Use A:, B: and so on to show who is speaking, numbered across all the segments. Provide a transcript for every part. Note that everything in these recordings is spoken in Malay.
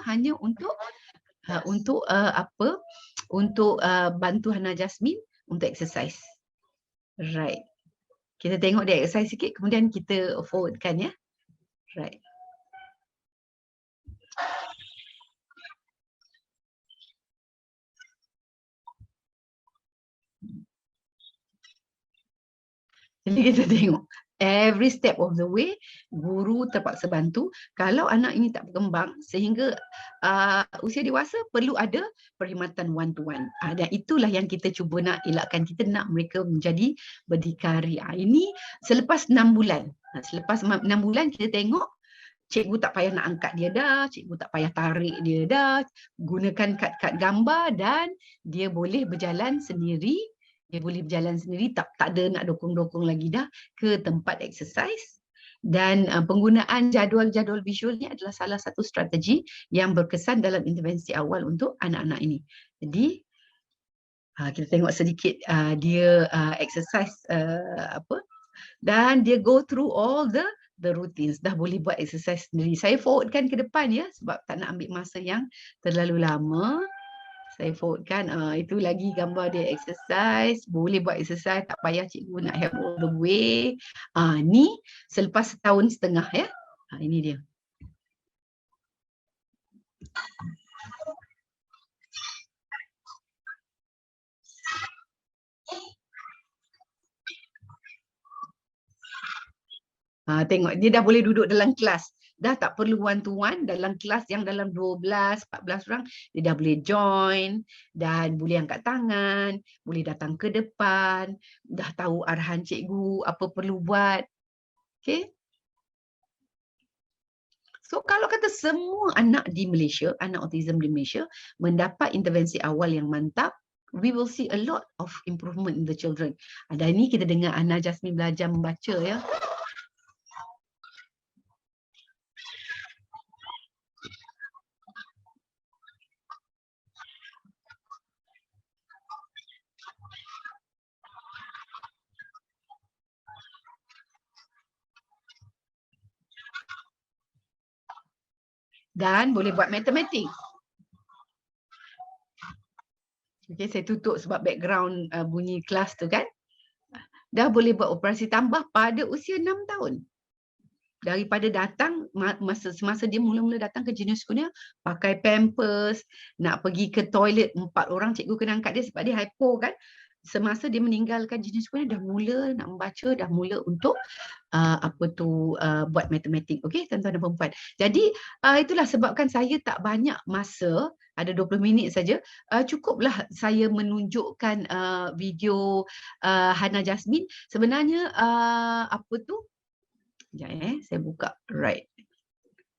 A: semua hanya untuk apa? Untuk bantu Hana Jasmine untuk exercise. Right. Kita tengok dia exercise sikit, kemudian kita forwardkan ya. Right. Jadi kita tengok every step of the way guru terpaksa bantu. Kalau anak ini tak berkembang sehingga usia dewasa, perlu ada perkhidmatan one to one. Dan itulah yang kita cuba nak elakkan. Kita nak mereka menjadi berdikari. Ini selepas 6 bulan. Selepas 6 bulan kita tengok cikgu tak payah nak angkat dia dah, cikgu tak payah tarik dia dah, gunakan kad-kad gambar dan dia boleh berjalan sendiri. Dia boleh berjalan sendiri, tak ada nak dokong-dokong lagi dah ke tempat exercise. Dan penggunaan jadual-jadual visual ni adalah salah satu strategi yang berkesan dalam intervensi awal untuk anak-anak ini. Jadi kita tengok sedikit dia exercise apa, dan dia go through all the routines. Dah boleh buat exercise sendiri. Saya forwardkan ke depan ya, sebab tak nak ambil masa yang terlalu lama. Saya forwardkan, itu lagi gambar dia exercise, boleh buat exercise, tak payah cikgu nak help all the way. Ni selepas 1.5 tahun ya. Ini dia. Tengok, dia dah boleh duduk dalam kelas. Dah tak perlu one to one, dalam kelas yang dalam 12, 14 orang, dia dah boleh join dan boleh angkat tangan, boleh datang ke depan, dah tahu arahan cikgu, apa perlu buat. Okay. So kalau kata semua anak di Malaysia, anak autism di Malaysia mendapat intervensi awal yang mantap, we will see a lot of improvement in the children. Ada ini kita dengar Hana Jasmine belajar membaca ya. Dan boleh buat matematik. Okay, saya tutup sebab background bunyi kelas tu kan. Dah boleh buat operasi tambah pada usia 6 tahun. Daripada datang, semasa dia mula-mula datang ke junior school ni, pakai pampers, nak pergi ke toilet 4 orang, cikgu kena angkat dia sebab dia hypo kan. Semasa dia meninggalkan junior school ni, dah mula nak membaca, dah mula untuk buat matematik. Okey, tuan-tuan dan puan-puan. Jadi itulah sebabkan saya tak banyak masa, ada 20 minit saja. Cukuplah saya menunjukkan video Hana Jasmine. Sebenarnya sekejap saya buka. Right.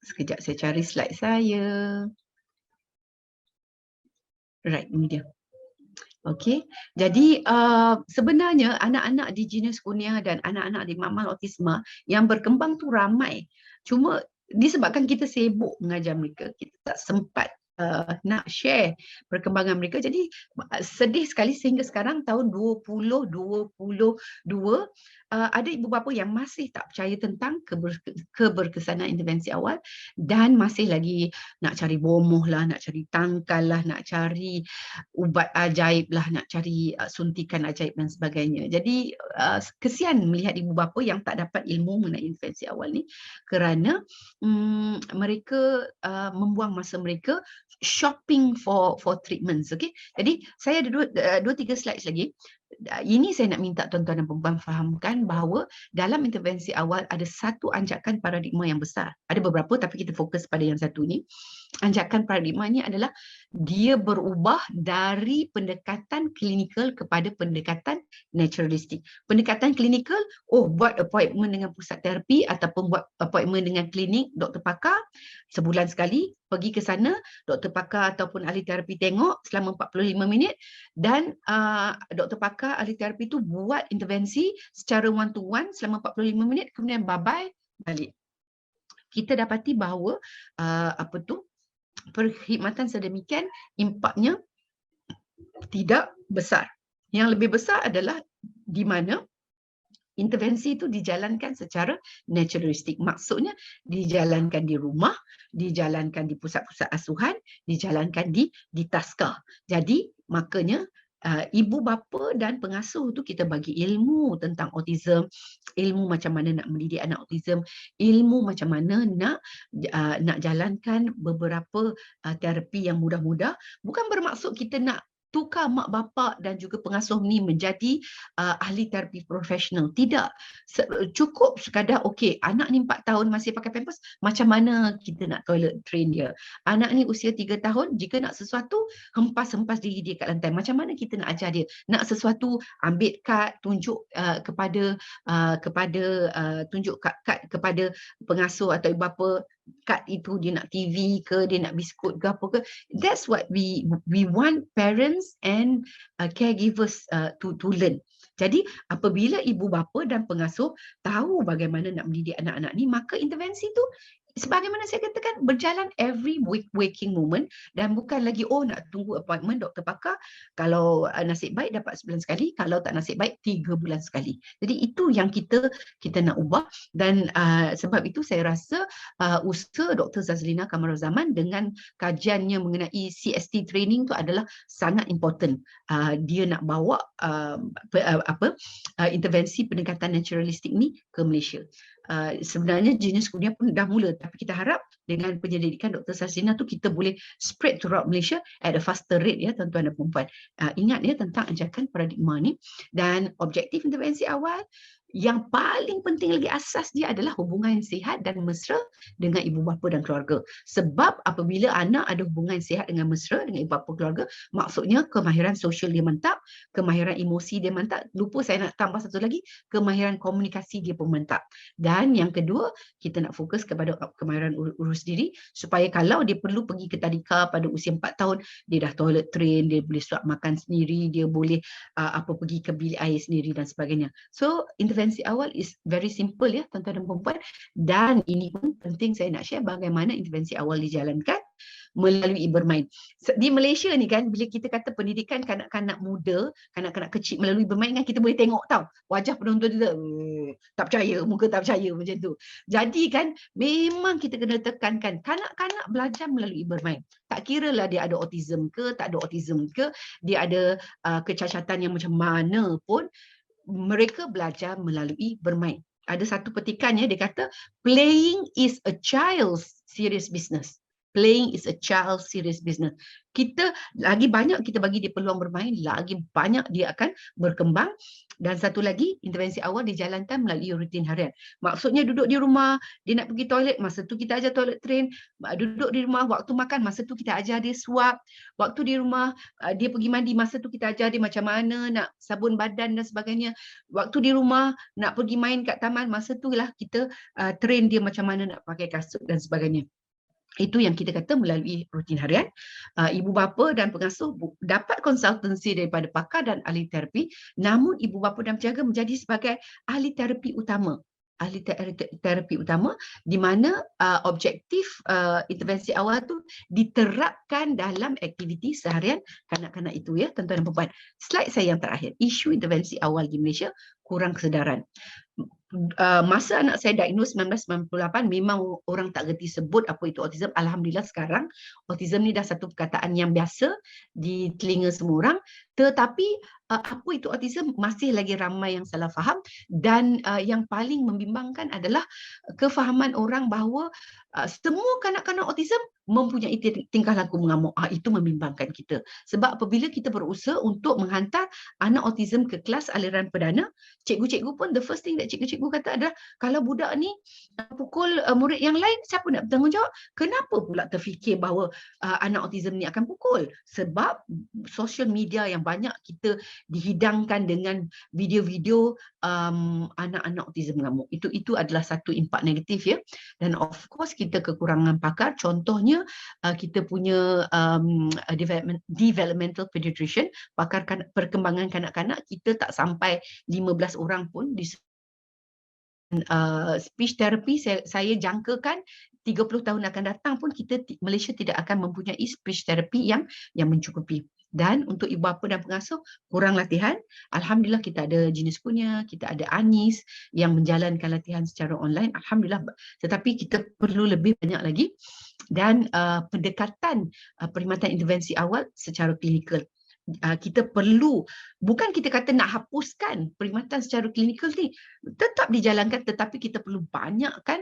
A: Sekejap saya cari slide saya. Right, ini dia. Okey, jadi sebenarnya anak-anak di Genus Kunia dan anak-anak di Mamal Autisme yang berkembang tu ramai. Cuma disebabkan kita sibuk mengajar mereka, kita tak sempat nak share perkembangan mereka. Jadi sedih sekali sehingga sekarang tahun 2022 ada ibu bapa yang masih tak percaya tentang keberkesanan intervensi awal dan masih lagi nak cari bomoh lah, nak cari tangkal lah, nak cari ubat ajaib lah, nak cari suntikan ajaib dan sebagainya. Jadi kesian melihat ibu bapa yang tak dapat ilmu mengenai intervensi awal ni kerana mereka membuang masa mereka shopping for treatments. Okay, jadi saya ada 2-3 slides lagi. Ini saya nak minta tuan-tuan dan perempuan fahamkan bahawa dalam intervensi awal ada satu anjakan paradigma yang besar. Ada beberapa tapi kita fokus pada yang satu ni. Anjakan paradigma ni adalah dia berubah dari pendekatan klinikal kepada pendekatan naturalistik. Pendekatan klinikal, buat appointment dengan pusat terapi ataupun buat appointment dengan klinik doktor pakar sebulan sekali, pergi ke sana, doktor pakar ataupun ahli terapi tengok selama 45 minit dan doktor pakar ahli terapi tu buat intervensi secara one to one selama 45 minit, kemudian bye-bye, balik. Kita dapati bahawa perkhidmatan sedemikian impaknya tidak besar. Yang lebih besar adalah di mana intervensi itu dijalankan secara naturalistik. Maksudnya dijalankan di rumah, dijalankan di pusat-pusat asuhan, dijalankan di taska. Jadi makanya ibu bapa dan pengasuh tu kita bagi ilmu tentang autism, ilmu macam mana nak mendidik anak autism, ilmu macam mana nak jalankan beberapa terapi yang mudah-mudah. Bukan bermaksud kita nak tukar mak bapak dan juga pengasuh ni menjadi ahli terapi profesional. Tidak. Cukup sekadar, okey, anak ni 4 tahun masih pakai pampers, macam mana kita nak toilet train dia. Anak ni usia 3 tahun, jika nak sesuatu, hempas-hempas diri dia kat lantai. Macam mana kita nak ajar dia? Nak sesuatu, ambil kad, tunjuk tunjuk kad kepada pengasuh atau ibu bapa, kad itu dia nak TV ke, dia nak biskut ke apa ke. That's what we want parents and caregivers to learn. Jadi apabila ibu bapa dan pengasuh tahu bagaimana nak mendidik anak-anak ni, maka intervensi tu sebagaimana saya katakan berjalan every waking moment, dan bukan lagi nak tunggu appointment doktor pakar, kalau nasib baik dapat sebulan sekali, kalau tak nasib baik 3 bulan sekali. Jadi itu yang kita nak ubah, dan sebab itu saya rasa usaha Dr. Zazlina Kamaruzaman dengan kajiannya mengenai CST training tu adalah sangat important. Dia nak bawa intervensi pendekatan naturalistik ni ke Malaysia. Sebenarnya jenis kuliah pun dah mula, tapi kita harap dengan penyelidikan Dr. Zazlina tu kita boleh spread throughout Malaysia at a faster rate ya tuan-tuan dan puan-puan. Ingat ya tentang ajakan paradigma ni, dan objektif intervensi awal yang paling penting lagi, asas dia adalah hubungan sihat dan mesra dengan ibu bapa dan keluarga. Sebab apabila anak ada hubungan sihat dengan mesra dengan ibu bapa keluarga, maksudnya kemahiran sosial dia mantap, kemahiran emosi dia mantap. Lupa saya nak tambah satu lagi, kemahiran komunikasi dia pun mantap. Dan yang kedua, kita nak fokus kepada kemahiran urus diri, supaya kalau dia perlu pergi ke tadika pada usia 4 tahun, dia dah toilet train, dia boleh suap makan sendiri, dia boleh pergi ke bilik air sendiri dan sebagainya. So intervensi awal is very simple ya tuan-tuan dan puan-puan, dan ini pun penting saya nak share bagaimana intervensi awal dijalankan melalui bermain. Di Malaysia ni kan, bila kita kata pendidikan kanak-kanak muda, kanak-kanak kecil melalui bermain kan, kita boleh tengok tau wajah penonton kita, tak percaya, muka tak percaya macam tu. Jadi kan memang kita kena tekankan kanak-kanak belajar melalui bermain. Tak kira lah dia ada autism ke, tak ada autism ke, dia ada kecacatan yang macam mana pun, mereka belajar melalui bermain. Ada satu petikannya, dia kata playing is a child's serious business. Playing is a child's serious business. Kita lagi banyak kita bagi dia peluang bermain, lagi banyak dia akan berkembang. Dan satu lagi, intervensi awal dijalankan melalui rutin harian. Maksudnya duduk di rumah, dia nak pergi toilet, masa tu kita ajar toilet train. Duduk di rumah, waktu makan, masa tu kita ajar dia suap. Waktu di rumah, dia pergi mandi, masa tu kita ajar dia macam mana nak sabun badan dan sebagainya. Waktu di rumah, nak pergi main kat taman, masa tu lah kita train dia macam mana nak pakai kasut dan sebagainya. Itu yang kita kata melalui rutin harian. Ibu bapa dan pengasuh dapat konsultansi daripada pakar dan ahli terapi, namun ibu bapa dan penjaga menjadi sebagai ahli terapi utama. Ahli terapi utama, di mana objektif intervensi awal tu diterapkan dalam aktiviti seharian kanak-kanak itu ya tuan-tuan dan puan-puan. Slide saya yang terakhir, isu intervensi awal di Malaysia kurang kesedaran. Masa anak saya diagnose 1998, memang orang tak gerti sebut apa itu autism. Alhamdulillah sekarang autism ni dah satu perkataan yang biasa di telinga semua orang. Tetapi apa itu autism masih lagi ramai yang salah faham, dan yang paling membimbangkan adalah kefahaman orang bahawa semua kanak-kanak autism mempunyai tingkah laku mengamuk. Itu membimbangkan kita. Sebab apabila kita berusaha untuk menghantar anak autism ke kelas aliran perdana, cikgu-cikgu pun the first thing that cikgu-cikgu kata adalah, kalau budak ni pukul murid yang lain, siapa nak bertanggungjawab? Kenapa pula terfikir bahawa anak autism ni akan pukul? Sebab social media yang banyak kita dihidangkan dengan video-video anak-anak autism mengamuk. Itu adalah satu impak negatif ya. Dan of course kita kekurangan pakar. Contohnya kita punya developmental pediatrician, pakar perkembangan kanak-kanak, kita tak sampai 15 orang pun di speech therapy. Saya jangkakan 30 tahun akan datang pun Malaysia tidak akan mempunyai speech therapy yang mencukupi. Dan untuk ibu bapa dan pengasuh kurang latihan, alhamdulillah kita ada Jenis Punya, kita ada Anis yang menjalankan latihan secara online, alhamdulillah. Tetapi kita perlu lebih banyak lagi, dan pendekatan perkhidmatan intervensi awal secara klinikal. Kita perlu, bukan kita kata nak hapuskan perkhidmatan secara klinikal ni, tetap dijalankan, tetapi kita perlu banyakkan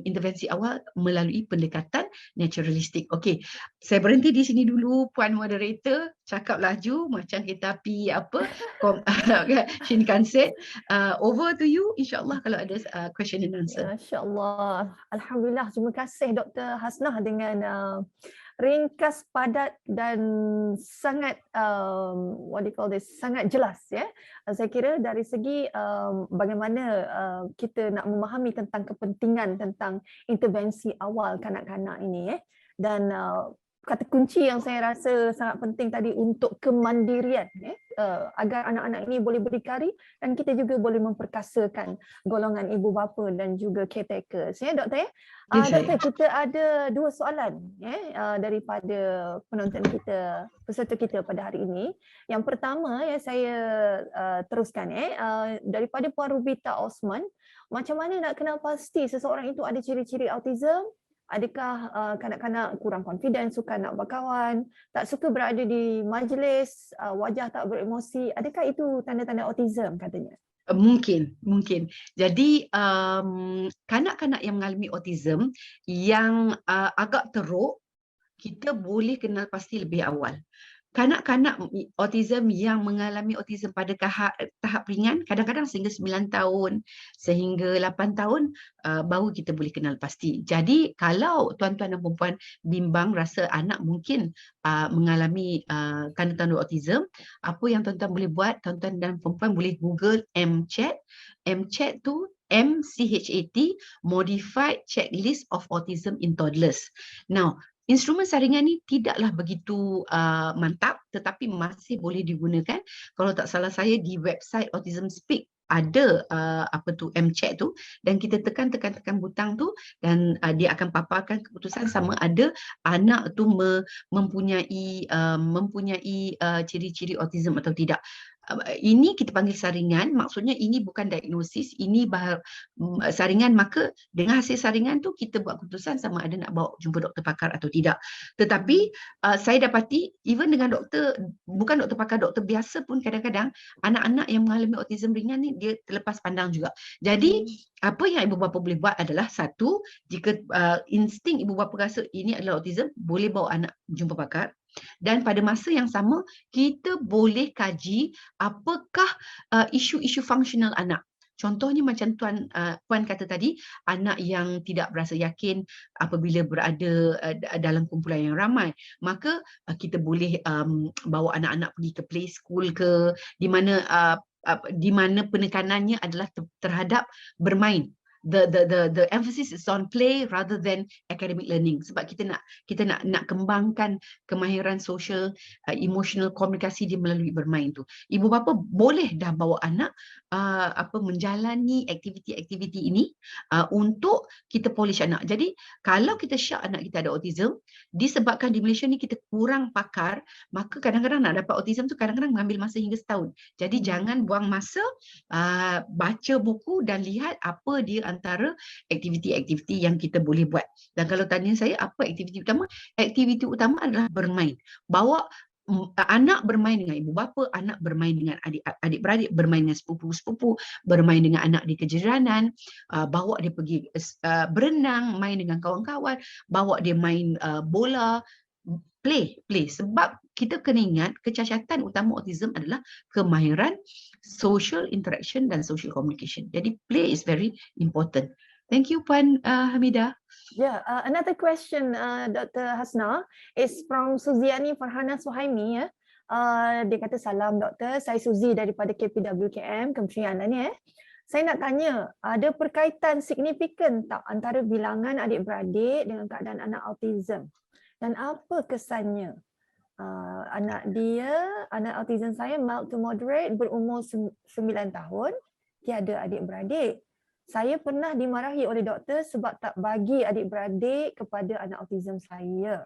A: intervensi awal melalui pendekatan naturalistik. Okey, saya berhenti di sini dulu, Puan Moderator. Cakap laju macam kita pergi Shinkansen. Over to you, insyaAllah kalau ada question and answer.
B: InsyaAllah. Alhamdulillah, terima kasih Dr. Hasnah dengan ringkas, padat dan sangat sangat jelas ya. Saya kira dari segi bagaimana kita nak memahami tentang kepentingan tentang intervensi awal kanak-kanak ini ya. Dan kata kunci yang saya rasa sangat penting tadi untuk kemandirian ya, agar anak-anak ini boleh berdikari dan kita juga boleh memperkasakan golongan ibu bapa dan juga caretakers ya Doktor ya. Doktor, kita ada 2 soalan ya daripada penonton kita, peserta kita pada hari ini. Yang pertama ya saya teruskan daripada Puan Rubita Osman, macam mana nak kenal pasti seseorang itu ada ciri-ciri autism? Adakah kanak-kanak kurang confident, suka nak berkawan, tak suka berada di majlis, wajah tak beremosi, adakah itu tanda-tanda autism katanya?
A: Mungkin. Jadi kanak-kanak yang mengalami autism yang agak teruk, kita boleh kenal pasti lebih awal. Kanak-kanak autism yang mengalami autism pada tahap ringan, kadang-kadang sehingga 9 tahun, sehingga 8 tahun, baru kita boleh kenal pasti. Jadi kalau tuan-tuan dan perempuan bimbang rasa anak mungkin mengalami tanda-tanda autism, apa yang tuan-tuan boleh buat, tuan-tuan dan perempuan boleh Google MCHAT. MCHAT tu MCHAT, Modified Checklist of Autism in Toddlers. Now, instrumen saringan ni tidaklah begitu mantap, tetapi masih boleh digunakan. Kalau tak salah saya di website Autism Speak ada MCHAT tu, dan kita tekan butang tu dan dia akan paparkan keputusan sama ada anak tu mempunyai ciri-ciri autism atau tidak. Ini kita panggil saringan, maksudnya ini bukan diagnosis, ini saringan, maka dengan hasil saringan tu kita buat keputusan sama ada nak bawa jumpa doktor pakar atau tidak. Tetapi saya dapati even dengan bukan doktor pakar, doktor biasa pun kadang-kadang anak-anak yang mengalami autism ringan ni dia terlepas pandang juga. Jadi apa yang ibu bapa boleh buat adalah, satu, jika insting ibu bapa rasa ini adalah autism, boleh bawa anak jumpa pakar. Dan pada masa yang sama, kita boleh kaji apakah isu-isu fungsional anak. Contohnya macam Puan kata tadi, anak yang tidak berasa yakin apabila berada dalam kumpulan yang ramai, maka kita boleh bawa anak-anak pergi ke play school ke, di mana penekanannya adalah terhadap bermain. The emphasis is on play rather than academic learning, sebab kita nak kembangkan kemahiran social, emotional komunikasi dia melalui bermain tu. Ibu bapa boleh dah bawa anak menjalani aktiviti-aktiviti ini untuk kita polish anak. Jadi kalau kita syak anak kita ada autism, disebabkan di Malaysia ni kita kurang pakar, maka kadang-kadang nak dapat autism tu kadang-kadang mengambil masa hingga setahun. Jadi jangan buang masa, baca buku dan lihat apa dia antara aktiviti-aktiviti yang kita boleh buat. Dan kalau tanya saya apa aktiviti utama? Aktiviti utama adalah bermain. Bawa anak bermain dengan ibu bapa, anak bermain dengan adik-beradik, bermain dengan sepupu-sepupu, bermain dengan anak di kejiranan, bawa dia pergi berenang, main dengan kawan-kawan, bawa dia main bola, play. Sebab kita kena ingat kecacatan utama autism adalah kemahiran social interaction dan social communication. Jadi play is very important. Thank you, Puan Hamidah.
B: Yeah, another question, Dr. Hasnah, is from Suziani Farhana Suhaimi. Dia kata, salam doktor, saya Suzi daripada KPWKM, Kementerian ni. Saya nak tanya, ada perkaitan signifikan tak antara bilangan adik-beradik dengan keadaan anak autism? Dan apa kesannya? Anak autism saya mild to moderate, berumur 9 tahun, tiada adik-beradik. Saya pernah dimarahi oleh doktor sebab tak bagi adik-beradik kepada anak autism saya.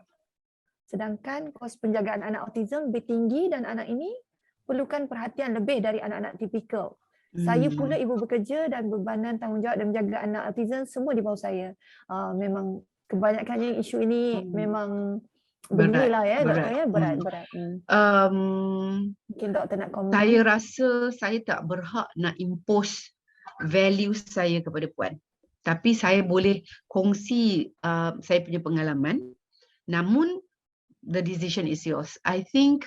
B: Sedangkan kos penjagaan anak autism lebih tinggi dan anak ini perlukan perhatian lebih dari anak-anak tipikal. Saya pula ibu bekerja dan bebanan tanggungjawab dan menjaga anak autism semua di bawah saya. Memang kebanyakannya isu ini memang beginilah ya doktor ya, berat. Mungkin doktor nak komen.
A: Saya rasa saya tak berhak nak impose value saya kepada puan. Tapi saya boleh kongsi saya punya pengalaman. Namun the decision is yours. I think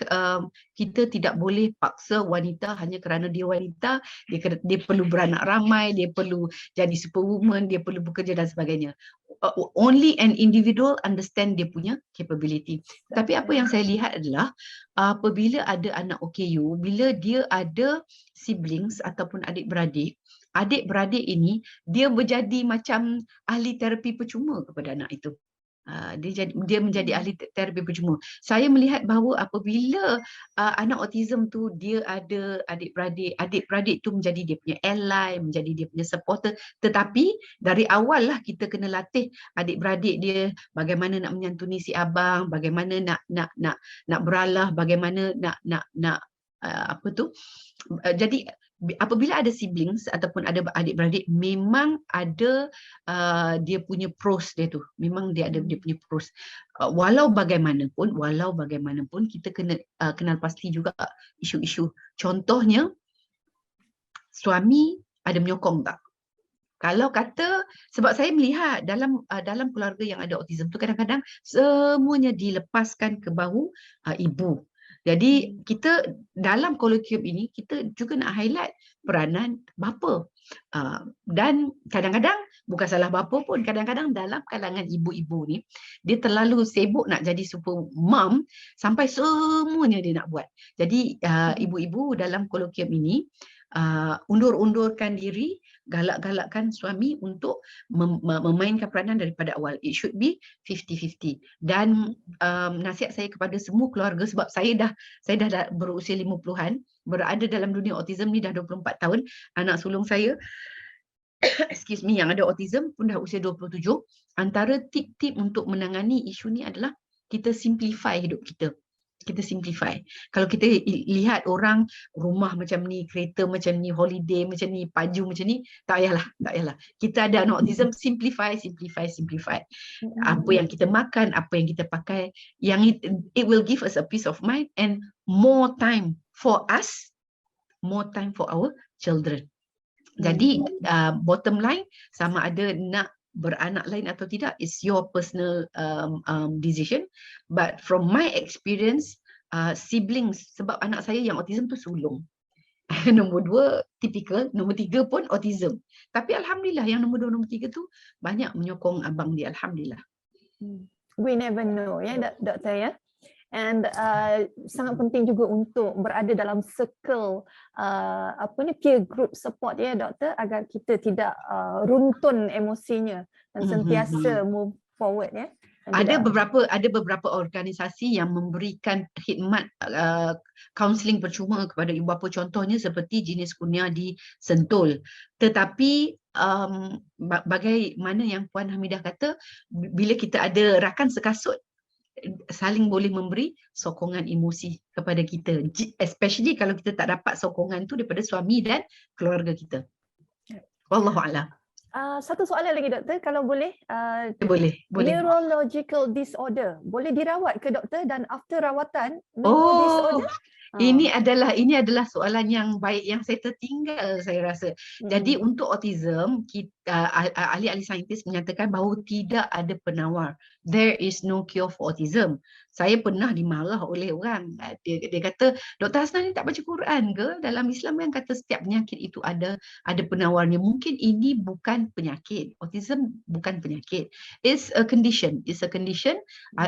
A: kita tidak boleh paksa wanita hanya kerana dia wanita, dia perlu beranak ramai, dia perlu jadi superwoman, dia perlu bekerja dan sebagainya. Only an individual understand dia punya capability. Tapi apa yang saya lihat adalah apabila ada anak OKU, bila dia ada siblings ataupun adik-beradik ini dia menjadi macam ahli terapi percuma kepada anak itu. Dia menjadi ahli terapi percuma. Saya melihat bahawa apabila anak autism tu dia ada adik-beradik tu menjadi dia punya ally, menjadi dia punya supporter. Tetapi dari awal lah kita kena latih adik-beradik dia bagaimana nak menyantuni si abang, bagaimana nak beralah, bagaimana nak jadi apabila ada siblings ataupun ada adik-beradik, memang ada dia punya pros dia tu. Memang dia ada dia punya pros. Walau bagaimanapun kita kena kenal pasti juga isu-isu. Contohnya, suami ada menyokong tak? Kalau kata, sebab saya melihat dalam keluarga yang ada autism tu kadang-kadang semuanya dilepaskan ke bahu ibu. Jadi kita dalam kolokium ini kita juga nak highlight peranan bapa. Dan kadang-kadang bukan salah bapa pun, kadang-kadang dalam kalangan ibu-ibu ni dia terlalu sibuk nak jadi super mom sampai semuanya dia nak buat. Jadi ibu-ibu dalam kolokium ini undur-undurkan diri, galak-galakkan suami untuk memainkan peranan daripada awal. It should be 50-50. Dan nasihat saya kepada semua keluarga, sebab saya dah berusia 50-an, berada dalam dunia autism ni dah 24 tahun. Anak sulung saya excuse me, yang ada autism pun dah usia 27. Antara tip-tip untuk menangani isu ni adalah kita simplify hidup kita. Kita simplify. Kalau kita lihat orang rumah macam ni, kereta macam ni, holiday macam ni, baju macam ni, tak payahlah. Kita ada anak autism, simplify. Apa yang kita makan, apa yang kita pakai, yang it will give us a peace of mind and more time for us, more time for our children. Jadi bottom line, sama ada nak beranak lain atau tidak is your personal decision. But from my experience, siblings, sebab anak saya yang autism tu sulung. Nombor 2 typical, nombor 3 pun autism. Tapi alhamdulillah yang nombor 2, nombor 3 tu banyak menyokong abang dia, alhamdulillah.
B: We never know ya doktor ya. And sangat penting juga untuk berada dalam circle peer group support ya doktor, agar kita tidak runtun emosinya dan sentiasa move forward ya.
A: Ada beberapa organisasi yang memberikan khidmat kaunseling percuma kepada ibu bapa, contohnya seperti Jenis Kurnia di Sentul. Tetapi bagaimana yang Puan Hamidah kata, bila kita ada rakan sekasut, saling boleh memberi sokongan emosi kepada kita, especially kalau kita tak dapat sokongan tu daripada suami dan keluarga kita. Wallahualam.
B: Satu soalan lagi doktor, kalau boleh.
A: Boleh.
B: Neurological disorder boleh dirawat ke doktor, dan after rawatan disorder?
A: Ini adalah soalan yang baik yang saya tertinggal, saya rasa. Jadi untuk autism, ahli-ahli saintis menyatakan bahawa tidak ada penawar. There is no cure for autism. Saya pernah dimarah oleh orang. Dia kata, Dr. Hasnah ni tak baca Quran ke? Dalam Islam yang kata setiap penyakit itu ada penawarnya. Mungkin ini bukan penyakit. Autism bukan penyakit. It's a condition.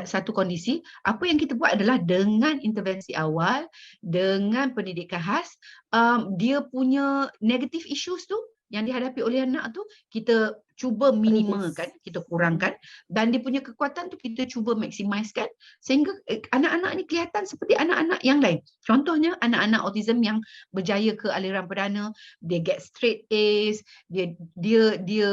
A: Satu kondisi. Apa yang kita buat adalah dengan intervensi awal, dengan pendidikan khas, dia punya negative issues tu yang dihadapi oleh anak tu kita cuba minimalkan, kita kurangkan, dan dia punya kekuatan tu kita cuba maksimiskan sehingga anak-anak ni kelihatan seperti anak-anak yang lain. Contohnya anak-anak autism yang berjaya ke aliran perdana, dia get straight A's, dia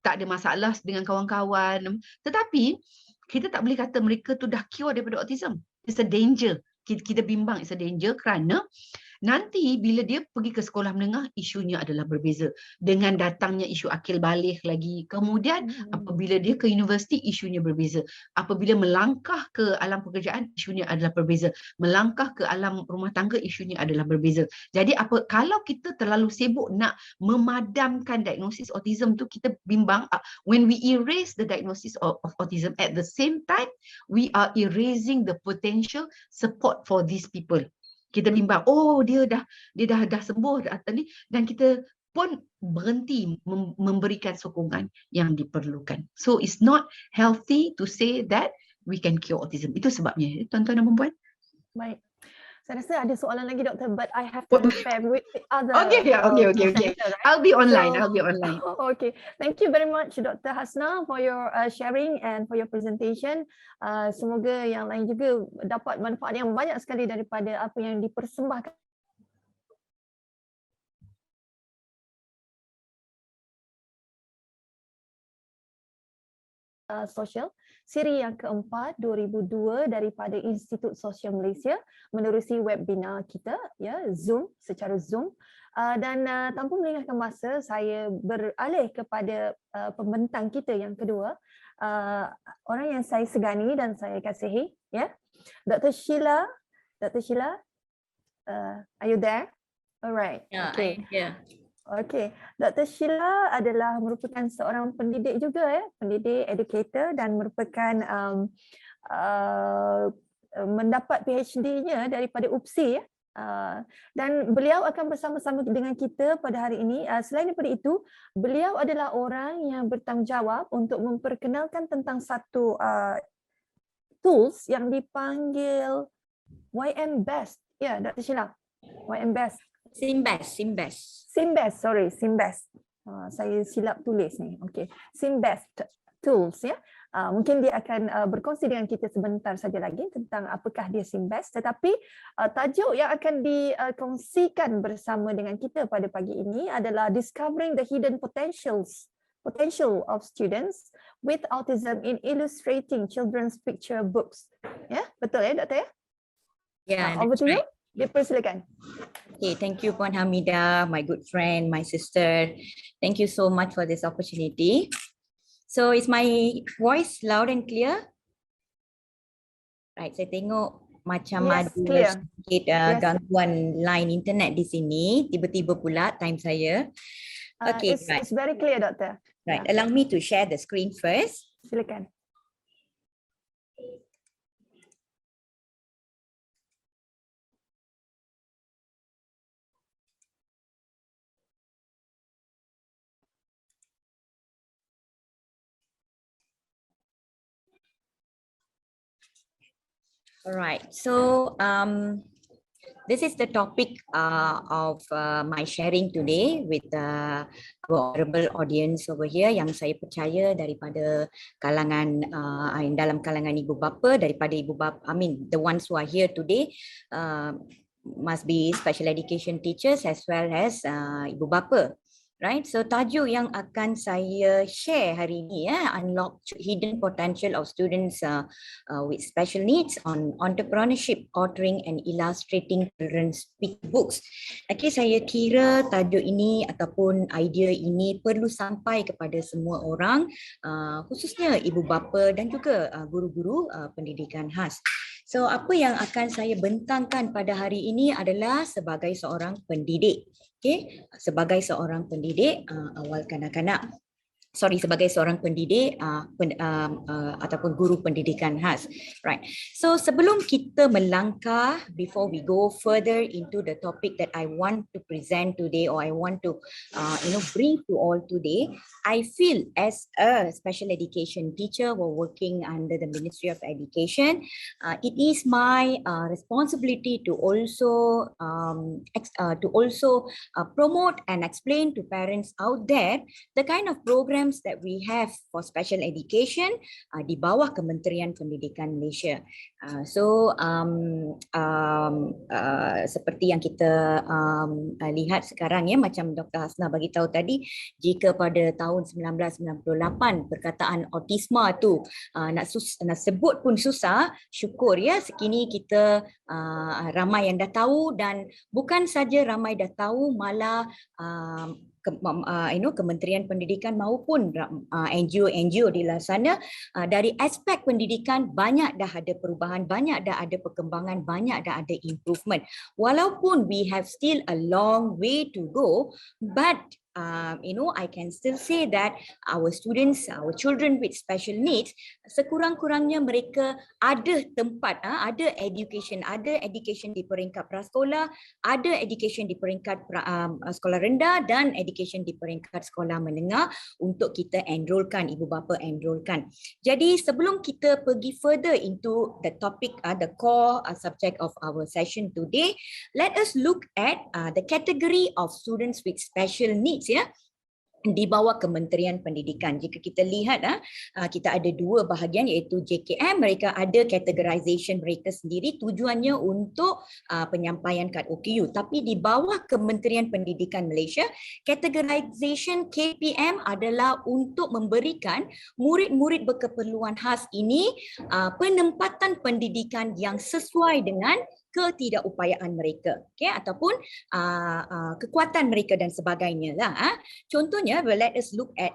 A: tak ada masalah dengan kawan-kawan. Tetapi kita tak boleh kata mereka tu dah cure daripada autism. It's a danger. Kita bimbang it's a danger kerana nanti bila dia pergi ke sekolah menengah, isunya adalah berbeza. Dengan datangnya isu akil balik lagi. Kemudian apabila dia ke universiti, isunya berbeza. Apabila melangkah ke alam pekerjaan, isunya adalah berbeza. Melangkah ke alam rumah tangga, isunya adalah berbeza. Jadi kalau kita terlalu sibuk nak memadamkan diagnosis autism tu, kita bimbang. When we erase the diagnosis of autism, at the same time, we are erasing the potential support for these people. Kita bimbang, oh dia dah sembuh tadi, dan kita pun berhenti memberikan sokongan yang diperlukan. So it's not healthy to say that we can cure autism. Itu sebabnya, tuan-tuan dan puan-puan.
B: Baik. Saya rasa ada soalan lagi, Doktor, but I have to refer with the other.
A: Okay.
B: Center, right?
A: I'll be online.
B: Okay. Thank you very much, Dr. Hasna, for your sharing and for your presentation. Semoga yang lain juga dapat manfaat yang banyak sekali daripada apa yang dipersembahkan. Sosial Siri yang keempat 2002 daripada Institut Sosial Malaysia menerusi webinar kita, ya, secara Zoom. Dan tanpa melengahkan masa, saya beralih kepada pembentang kita yang kedua, orang yang saya segani dan saya kasihi, ya, Dr. Sheila. Dr. Sheila, are you there? Alright.
C: Yeah,
B: okay.
C: Yeah.
B: Okey, Dr. Sheila adalah merupakan seorang pendidik juga, pendidik, educator, dan merupakan mendapat PhD-nya daripada UPSI, dan beliau akan bersama-sama dengan kita pada hari ini. Selain daripada itu, beliau adalah orang yang bertanggungjawab untuk memperkenalkan tentang satu tools yang dipanggil YM-Best. Ya, Dr. Sheila, YM-Best.
C: Simbest.
B: Saya silap tulis ni. Okey. Simbest tools, ya. Mungkin dia akan berkongsi dengan kita sebentar saja lagi tentang apakah dia Simbest, tetapi tajuk yang akan dikongsikan bersama dengan kita pada pagi ini adalah Discovering the Hidden Potential of Students with Autism in Illustrating Children's Picture Books. Ya, betul ya, Doktor ya?
C: Yeah,
B: over to you.
C: right.
B: Dipersilakan.
C: Okay, thank you Puan Hamidah, my good friend, my sister. Thank you so much for this opportunity. So is my voice loud and clear? Right, saya tengok macam ada sedikit gangguan line internet di sini. Tiba-tiba pula time saya. Okay,
B: it's very clear, Doctor.
C: Right, allow me to share the screen first.
B: Silakan.
C: All right, so this is the topic of my sharing today with our honorable audience over here, yang saya percaya daripada kalangan dalam kalangan ibu bapa, daripada ibu bapa, the ones who are here today must be special education teachers as well as ibu bapa. Right, so tajuk yang akan saya share hari ini, unlock hidden potential of students with special needs on entrepreneurship, authoring and illustrating children's books. Okay, saya kira tajuk ini ataupun idea ini perlu sampai kepada semua orang, khususnya ibu bapa dan juga guru-guru pendidikan khas. So apa yang akan saya bentangkan pada hari ini adalah sebagai seorang pendidik. Okay, sebagai seorang pendidik awal kanak-kanak. Sebagai seorang pendidik ataupun guru pendidikan khas. Right. So sebelum kita melangkah, before we go further into the topic that I want to present today, or I want to bring to all today, I feel as a special education teacher who working under the Ministry of Education, it is my responsibility to also promote and explain to parents out there the kind of program programs that we have for special education di bawah Kementerian Pendidikan Malaysia. Seperti yang kita lihat sekarang ya, macam Dr. Hasnah bagi tahu tadi, jika pada tahun 1998 perkataan autisme tu nak sebut pun susah, syukur ya sekini kita ramai yang dah tahu, dan bukan saja ramai dah tahu, malah Kementerian Pendidikan maupun NGO-NGO di luar sana dari aspek pendidikan banyak dah ada perubahan, banyak dah ada perkembangan, banyak dah ada improvement. Walaupun we have still a long way to go, but I can still say that our students, our children with special needs, sekurang-kurangnya mereka ada tempat, ada education di peringkat prasekolah, ada education di peringkat sekolah rendah, dan education di peringkat sekolah menengah untuk kita enrolkan, ibu bapa enrolkan. Jadi sebelum kita pergi further into the topic, the core subject of our session today, let us look at the category of students with special needs ya, di bawah Kementerian Pendidikan. Jika kita lihat kita ada dua bahagian, iaitu JKM, mereka ada categorization mereka sendiri, tujuannya untuk penyampaian kad OKU. Tapi di bawah Kementerian Pendidikan Malaysia, categorization KPM adalah untuk memberikan murid-murid berkeperluan khas ini penempatan pendidikan yang sesuai dengan ketidakupayaan mereka, ataupun kekuatan mereka dan sebagainya lah. Contohnya, let us look at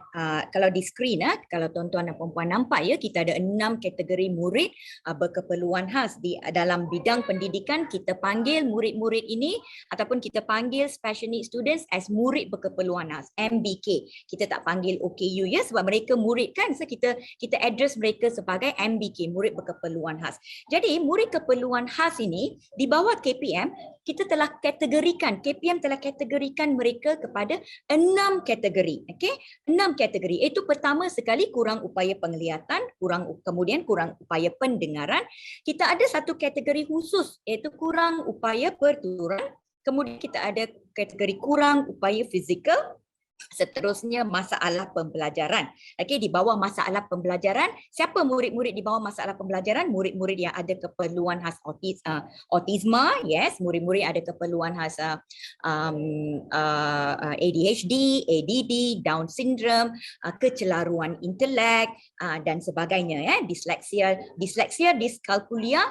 C: kalau di screen, kalau tuan-tuan dan puan-puan nampak ya, kita ada 6 kategori murid berkeperluan khas di dalam bidang pendidikan. Kita panggil murid-murid ini ataupun kita panggil special needs students as murid berkeperluan khas, MBK. Kita tak panggil OKU ya, sebab mereka murid kan, so kita address mereka sebagai MBK, murid berkeperluan khas. Jadi murid keperluan khas ini di bawah KPM, kita telah kategorikan, KPM telah kategorikan mereka kepada 6 kategori. 6 kategori. Itu pertama sekali kurang upaya penglihatan, kemudian kurang upaya pendengaran. Kita ada satu kategori khusus, iaitu kurang upaya pertuturan. Kemudian kita ada kategori kurang upaya fizikal. Seterusnya masalah pembelajaran. Di bawah masalah pembelajaran, siapa murid-murid di bawah masalah pembelajaran? Murid-murid yang ada keperluan khas autisme, yes, murid-murid ada keperluan khas ADHD, ADD, Down syndrome, kecelaruan intelek dan sebagainya ya, disleksia, diskalkulia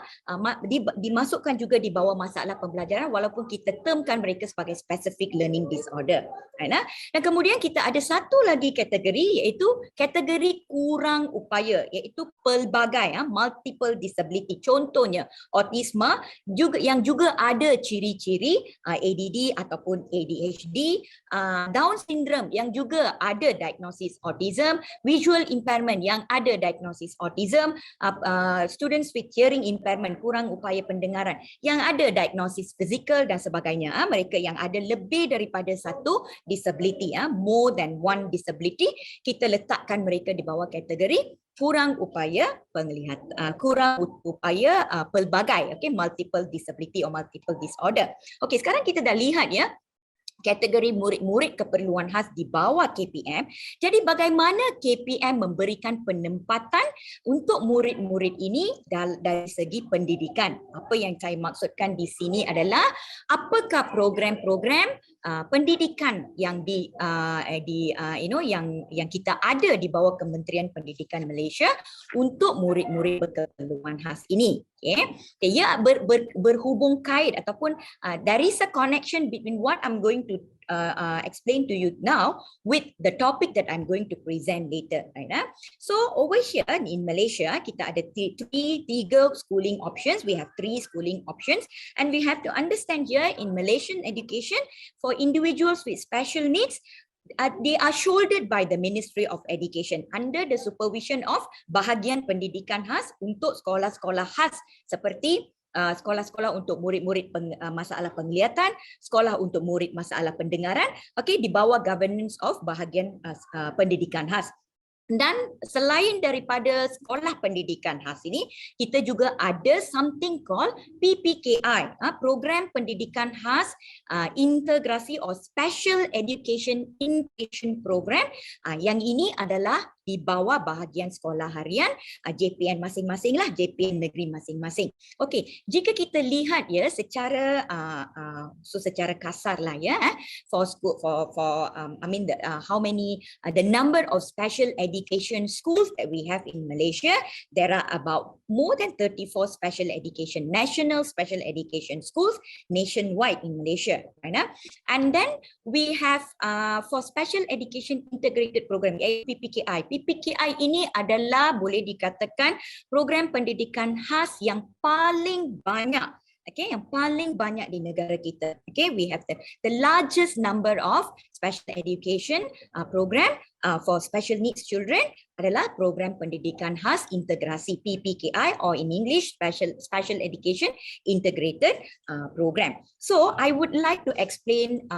C: dimasukkan juga di bawah masalah pembelajaran, walaupun kita termkan mereka sebagai specific learning disorder. Dan kemudian kita ada satu lagi kategori, iaitu kategori kurang upaya, iaitu pelbagai multiple disability. Contohnya autisme yang juga ada ciri-ciri ADD ataupun ADHD, Down syndrome yang juga ada diagnosis autism, visual impairment yang ada diagnosis autism, students with hearing impairment, kurang upaya pendengaran yang ada diagnosis fizikal dan sebagainya. Mereka yang ada lebih daripada satu disability, more than one disability, kita letakkan mereka di bawah kategori kurang upaya penglihatan, kurang upaya pelbagai, multiple disability or multiple disorder. Sekarang kita dah lihat ya kategori murid-murid keperluan khas di bawah KPM. Jadi bagaimana KPM memberikan penempatan untuk murid-murid ini dari segi pendidikan? Apa yang saya maksudkan di sini adalah apakah program-program pendidikan yang yang kita ada di bawah Kementerian Pendidikan Malaysia untuk murid-murid berkeperluan khas ini. Ya, berhubung kait ataupun there is a connection between what I'm going to explain to you now with the topic that I'm going to present later. So over here in Malaysia, kita ada tiga schooling options. We have 3 schooling options, and we have to understand here in Malaysian education for individuals with special needs, they are shouldered by the Ministry of Education under the supervision of Bahagian Pendidikan Khas untuk sekolah-sekolah khas seperti sekolah-sekolah untuk murid-murid masalah penglihatan, sekolah untuk murid masalah pendengaran, di bawah governance of Bahagian Pendidikan Khas. Dan selain daripada sekolah pendidikan khas ini, kita juga ada something called PPKI, Program Pendidikan Khas Integrasi or Special Education Integration Program. Yang ini adalah di bawah bahagian sekolah harian JPN masing-masing lah, JPN negeri masing-masing. Okey, jika kita lihat ya secara secara kasar lah ya, for school how many the number of special education schools that we have in Malaysia, there are about more than 34 special education national special education schools nationwide in Malaysia, right? And then we have for special education integrated program, PPKI. PPKI ini adalah boleh dikatakan program pendidikan khas yang paling banyak, okay, yang paling banyak di negara kita. Okay, we have the largest number of special education program for special needs children adalah program pendidikan khas integrasi PPKI, or in English special education integrated program. So I would like to explain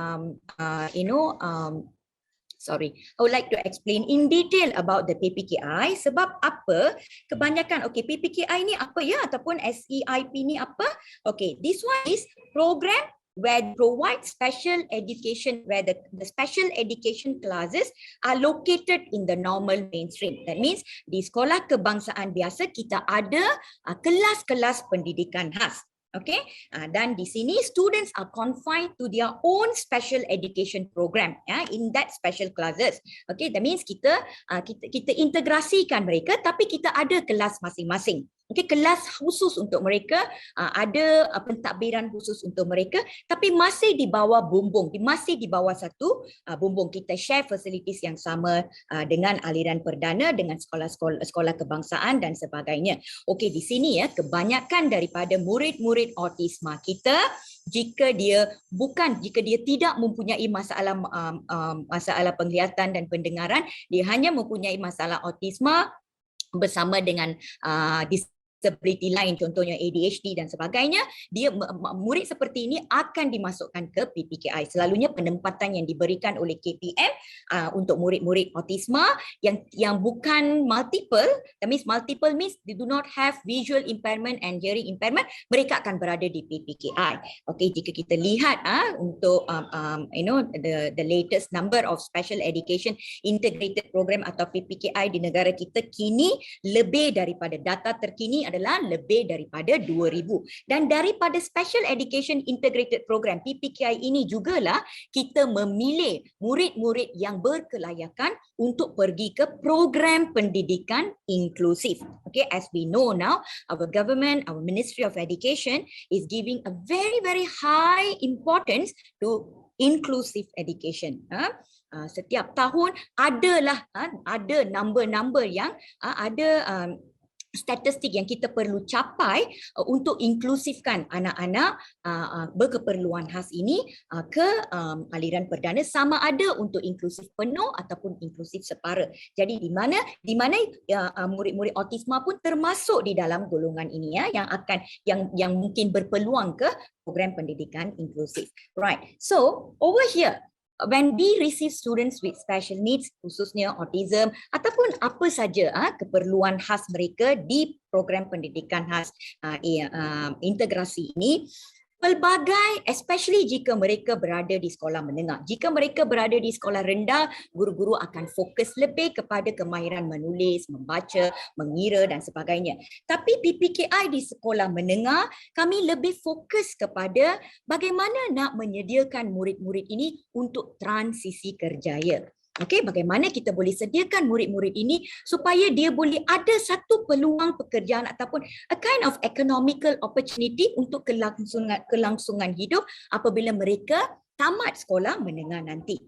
C: I would like to explain in detail about the PPKI. Sebab apa? Kebanyakan, okay, PPKI ni apa ya? Ataupun SEIP ni apa? Okay, this one is program where provide special education, where the special education classes are located in the normal mainstream. That means di sekolah kebangsaan biasa kita ada kelas-kelas pendidikan khas. Okay, dan di sini students are confined to their own special education program, in that special classes. Okay, that means kita integrasikan mereka, tapi kita ada kelas masing-masing. Okay, kelas khusus untuk mereka, ada pentadbiran khusus untuk mereka, tapi masih di bawah bumbung, masih di bawah satu bumbung. Kita share facilities yang sama dengan aliran perdana, dengan sekolah kebangsaan dan sebagainya. Okey, di sini ya, kebanyakan daripada murid-murid autisma kita, jika dia tidak mempunyai masalah penglihatan dan pendengaran, dia hanya mempunyai masalah autisma bersama dengan disability lain, contohnya ADHD dan sebagainya, murid seperti ini akan dimasukkan ke PPKI. Selalunya penempatan yang diberikan oleh KPM untuk murid-murid autisma yang bukan multiple, that means multiple means they do not have visual impairment and hearing impairment, mereka akan berada di PPKI. Okay, jika kita lihat untuk the latest number of special education integrated program atau PPKI di negara kita kini, lebih daripada data terkini adalah lebih daripada 2,000. Dan daripada special education integrated program PPKI ini jugalah kita memilih murid-murid yang berkelayakan untuk pergi ke program pendidikan inklusif. Okay, as we know now, our government, our Ministry of Education is giving a very, very high importance to inclusive education. Setiap tahun ada number yang ada statistik yang kita perlu capai untuk inklusifkan anak-anak berkeperluan khas ini ke aliran perdana, sama ada untuk inklusif penuh ataupun inklusif separa. Jadi di mana murid-murid autisma pun termasuk di dalam golongan ini ya, yang mungkin berpeluang ke program pendidikan inklusif. Right. So over here, when we receive students with special needs, khususnya autism ataupun apa saja keperluan khas mereka di program pendidikan khas integrasi ini, pelbagai, especially jika mereka berada di sekolah menengah. Jika mereka berada di sekolah rendah, guru-guru akan fokus lebih kepada kemahiran menulis, membaca, mengira dan sebagainya. Tapi PPKI di sekolah menengah, kami lebih fokus kepada bagaimana nak menyediakan murid-murid ini untuk transisi kerjaya. Okey, bagaimana kita boleh sediakan murid-murid ini supaya dia boleh ada satu peluang pekerjaan ataupun a kind of economical opportunity untuk kelangsungan hidup apabila mereka tamat sekolah menengah nanti.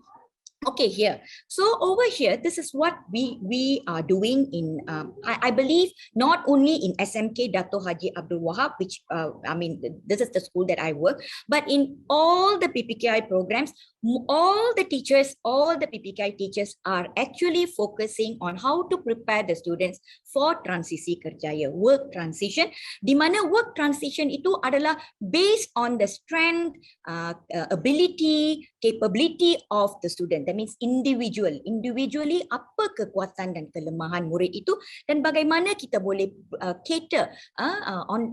C: Okay, here. So over here, this is what we are doing in, I believe, not only in SMK Dato Haji Abdul Wahab, which, this is the school that I work, but in all the PPKI programs, all the PPKI teachers are actually focusing on how to prepare the students for transisi kerjaya, work transition, di mana work transition itu adalah based on the strength, ability, capability of the student. That That means individually apa kekuatan dan kelemahan murid itu dan bagaimana kita boleh cater on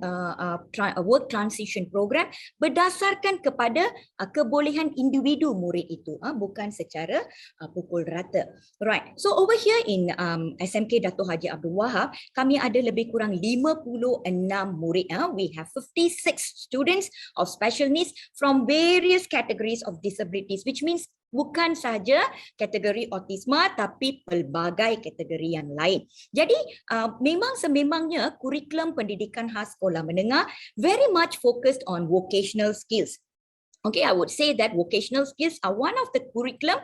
C: work transition program berdasarkan kepada kebolehan individu murid itu, bukan secara pukul rata. Right. So over here in SMK Dato' Haji Abdul Wahab, kami ada lebih kurang 56 murid. We have 56 students of special needs from various categories of disabilities, which means bukan saja kategori autisme tapi pelbagai kategori yang lain. Jadi memang sememangnya kurikulum pendidikan khas sekolah menengah very much focused on vocational skills. Okay, I would say that vocational skills are one of the curriculum,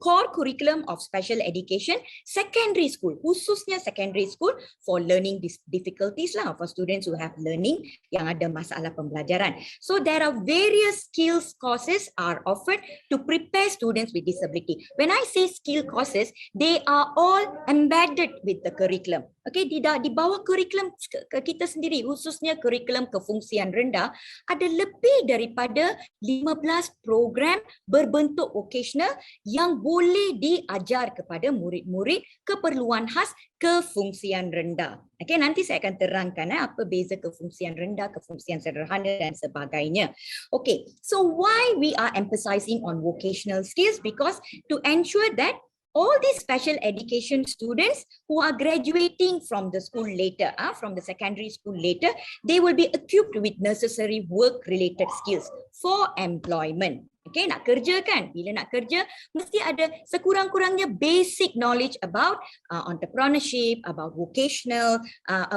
C: core curriculum of special education, secondary school, khususnya secondary school for learning difficulties lah, for students who have learning yang ada masalah pembelajaran. So there are various skills courses are offered to prepare students with disability. When I say skill courses, they are all embedded with the curriculum. Okay, di bawah kurikulum kita sendiri, khususnya kurikulum kefungsian rendah, ada lebih daripada 15 program berbentuk vocational yang boleh diajar kepada murid-murid keperluan khas kefungsian rendah. Okay, nanti saya akan terangkan apa beza kefungsian rendah, kefungsian sederhana dan sebagainya. Okay, so why we are emphasizing on vocational skills? Because to ensure that all these special education students who are graduating from the school later, from the secondary school later, they will be equipped with necessary work-related skills for employment. Okay, nak kerja kan? Bila nak kerja, mesti ada sekurang-kurangnya basic knowledge about entrepreneurship, about vocational,